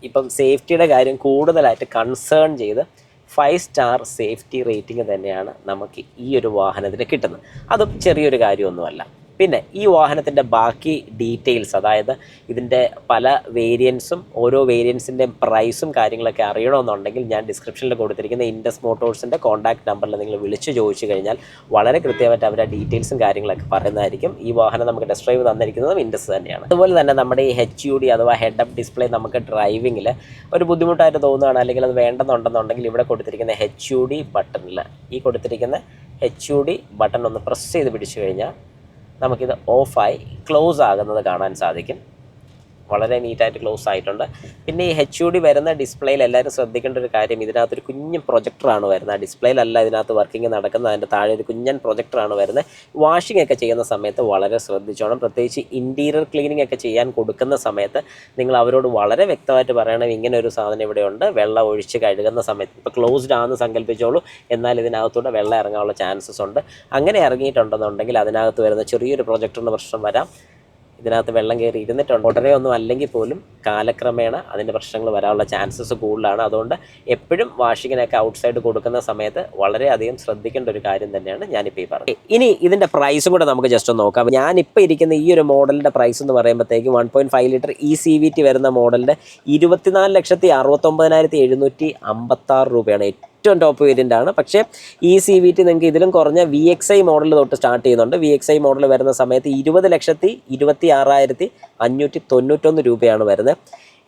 ഇപ്പം സേഫ്റ്റിയുടെ കാര്യം കൂടുതലായിട്ട് കൺസേൺ ചെയ്ത് 5 സ്റ്റാർ സേഫ്റ്റി റേറ്റിംഗ് തന്നെയാണ് നമുക്ക് ഈ ഒരു വാഹനത്തിന് കിട്ടുന്നത്. അതും ചെറിയൊരു കാര്യമൊന്നുമല്ല. പിന്നെ ഈ വാഹനത്തിൻ്റെ ബാക്കി ഡീറ്റെയിൽസ്, അതായത് ഇതിൻ്റെ പല വേരിയൻസും ഓരോ വേരിയൻസിൻ്റെയും പ്രൈസും കാര്യങ്ങളൊക്കെ അറിയണമെന്നുണ്ടെങ്കിൽ ഞാൻ ഡിസ്ക്രിപ്ഷനിൽ കൊടുത്തിരിക്കുന്ന ഇൻഡസ് മോട്ടോഴ്സിൻ്റെ കോൺടാക്ട് നമ്പറിൽ നിങ്ങൾ വിളിച്ച് ചോദിച്ചു കഴിഞ്ഞാൽ വളരെ കൃത്യമായിട്ട് അവരുടെ ഡീറ്റെയിൽസും കാര്യങ്ങളൊക്കെ പറയുന്നതായിരിക്കും. ഈ വാഹനം നമുക്ക് ടെസ്റ്റ് ഡ്രൈവ് തന്നിരിക്കുന്നതും ഇൻഡസ് തന്നെയാണ്. അതുപോലെ തന്നെ നമ്മുടെ ഈ HUD അഥവാ ഹെഡ് അപ്പ് ഡിസ്പ്ലേ നമുക്ക് ഡ്രൈവിങ്ങിൽ ഒരു ബുദ്ധിമുട്ടായിട്ട് തോന്നുകയാണ്, അല്ലെങ്കിൽ അത് വേണ്ടെന്നുണ്ടെന്നുണ്ടെങ്കിൽ ഇവിടെ കൊടുത്തിരിക്കുന്ന HUD ബട്ടണിൽ ഈ കൊടുത്തിരിക്കുന്ന HUD ബട്ടൺ ഒന്ന് പ്രസ് ചെയ്ത് പിടിച്ചു കഴിഞ്ഞാൽ നമുക്കിത് ഓഫായി ക്ലോസ് ആകുന്നത് കാണാൻ സാധിക്കും. വളരെ നീറ്റായിട്ട് ക്ലോസ് ആയിട്ടുണ്ട്. പിന്നെ ഈ HUD വരുന്ന ഡിസ്പ്ലേയിൽ എല്ലാവരും ശ്രദ്ധിക്കേണ്ട ഒരു കാര്യം, ഇതിനകത്തൊരു കുഞ്ഞൻ പ്രൊജക്ടറാണ് വരുന്നത്. ആ ഡിസ്പ്ലേയിലല്ല ഇതിനകത്ത് വർക്കിംഗ് നടക്കുന്നത്, അതിൻ്റെ താഴെ ഒരു കുഞ്ഞൻ പ്രൊജക്ടറാണ് വരുന്നത്. വാഷിംഗ് ഒക്കെ ചെയ്യുന്ന സമയത്ത് വളരെ ശ്രദ്ധിച്ചോണം. പ്രത്യേകിച്ച് ഇൻറ്റീരിയർ ക്ലീനിങ് ഒക്കെ ചെയ്യാൻ കൊടുക്കുന്ന സമയത്ത് നിങ്ങൾ അവരോട് വളരെ വ്യക്തമായിട്ട് പറയണം, ഇങ്ങനെ ഒരു സാധനം ഇവിടെയുണ്ട്, വെള്ളം ഒഴിച്ച് കഴുകുന്ന സമയത്ത് ഇപ്പോൾ ക്ലോസ്ഡ് ആണെന്ന് സങ്കല്പിച്ചോളൂ, എന്നാൽ ഇതിനകത്തൂടെ വെള്ളം ഇറങ്ങാനുള്ള ചാൻസസ് ഉണ്ട്. അങ്ങനെ ഇറങ്ങിയിട്ടുണ്ടെന്നുണ്ടെങ്കിൽ അതിനകത്ത് വരുന്ന ചെറിയൊരു പ്രൊജക്ടറിന് പ്രശ്നം വരാം. ഇതിനകത്ത് വെള്ളം കയറി ഇരുന്നിട്ടുണ്ട് ഉടനെ ഒന്നും അല്ലെങ്കിൽ പോലും കാലക്രമേണ അതിൻ്റെ പ്രശ്നങ്ങൾ വരാനുള്ള ചാൻസസ് കൂടുതലാണ്. അതുകൊണ്ട് എപ്പോഴും വാഷിങ്ങിനൊക്കെ ഔട്ട്സൈഡ് കൊടുക്കുന്ന സമയത്ത് വളരെയധികം ശ്രദ്ധിക്കേണ്ട ഒരു കാര്യം തന്നെയാണ് ഞാനിപ്പോൾ ഈ പറഞ്ഞത്. ഇനി ഇതിൻ്റെ പ്രൈസും കൂടെ നമുക്ക് ജസ്റ്റ് ഒന്ന് നോക്കാം. ഞാനിപ്പോൾ ഇരിക്കുന്ന ഈ ഒരു മോഡലിൻ്റെ പ്രൈസ് എന്ന് പറയുമ്പോഴത്തേക്ക് 1.5 ലിറ്റർ CVT വരുന്ന മോഡലിൻ്റെ 24,69,756 രൂപയാണ്. ഏറ്റവും ടോപ്പ് വേരിയൻ്റ് ആണ്. പക്ഷേ ഈ CVT നിങ്ങൾക്ക് ഇതിലും കുറഞ്ഞ VXI മോഡൽ തൊട്ട് സ്റ്റാർട്ട് ചെയ്യുന്നുണ്ട്. VXI മോഡൽ വരുന്ന സമയത്ത് 20,26,591 രൂപയാണ് വരുന്നത്.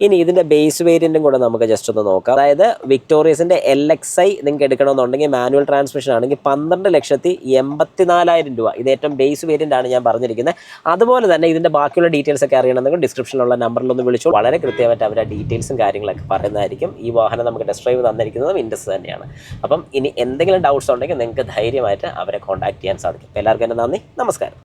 ഇനി ഇതിൻ്റെ ബേസ് വേരിയൻറ്റും കൂടെ നമുക്ക് ജസ്റ്റ് ഒന്ന് നോക്കാം. അതായത് വിക്ടോറിയസിൻ്റെ LXI നിങ്ങൾക്ക് എടുക്കണമെന്നുണ്ടെങ്കിൽ മാനുവൽ ട്രാൻസ്മിഷൻ ആണെങ്കിൽ 12,84,000 രൂപ. ഇത് ഏറ്റവും ബേസ് വേരിയൻ്റ് ആണ് ഞാൻ പറഞ്ഞിരിക്കുന്നത്. അതുപോലെ തന്നെ ഇതിൻ്റെ ബാക്കിയുള്ള ഡീറ്റെയിൽസ് ഒക്കെ അറിയണമെങ്കിൽ ഡിസ്ക്രിപ്ഷനിലുള്ള നമ്പറിലൊന്ന് വിളിച്ചു വളരെ കൃത്യമായിട്ട് അവരുടെ ഡീറ്റെയിൽസും കാര്യങ്ങളൊക്കെ പറയുന്നതായിരിക്കും. ഈ വാഹനം നമുക്ക് ടെസ്റ്റ് ഡ്രൈവ് തന്നിരിക്കുന്നതും ഇൻഡസ് തന്നെയാണ്. അപ്പം ഇനി എന്തെങ്കിലും ഡൗട്ട്സ് ഉണ്ടെങ്കിൽ നിങ്ങൾക്ക് ധൈര്യമായിട്ട് അവരെ കോൺടാക്ട് ചെയ്യാൻ സാധിക്കും. എല്ലാവർക്കും എൻ്റെ നന്ദി, നമസ്കാരം.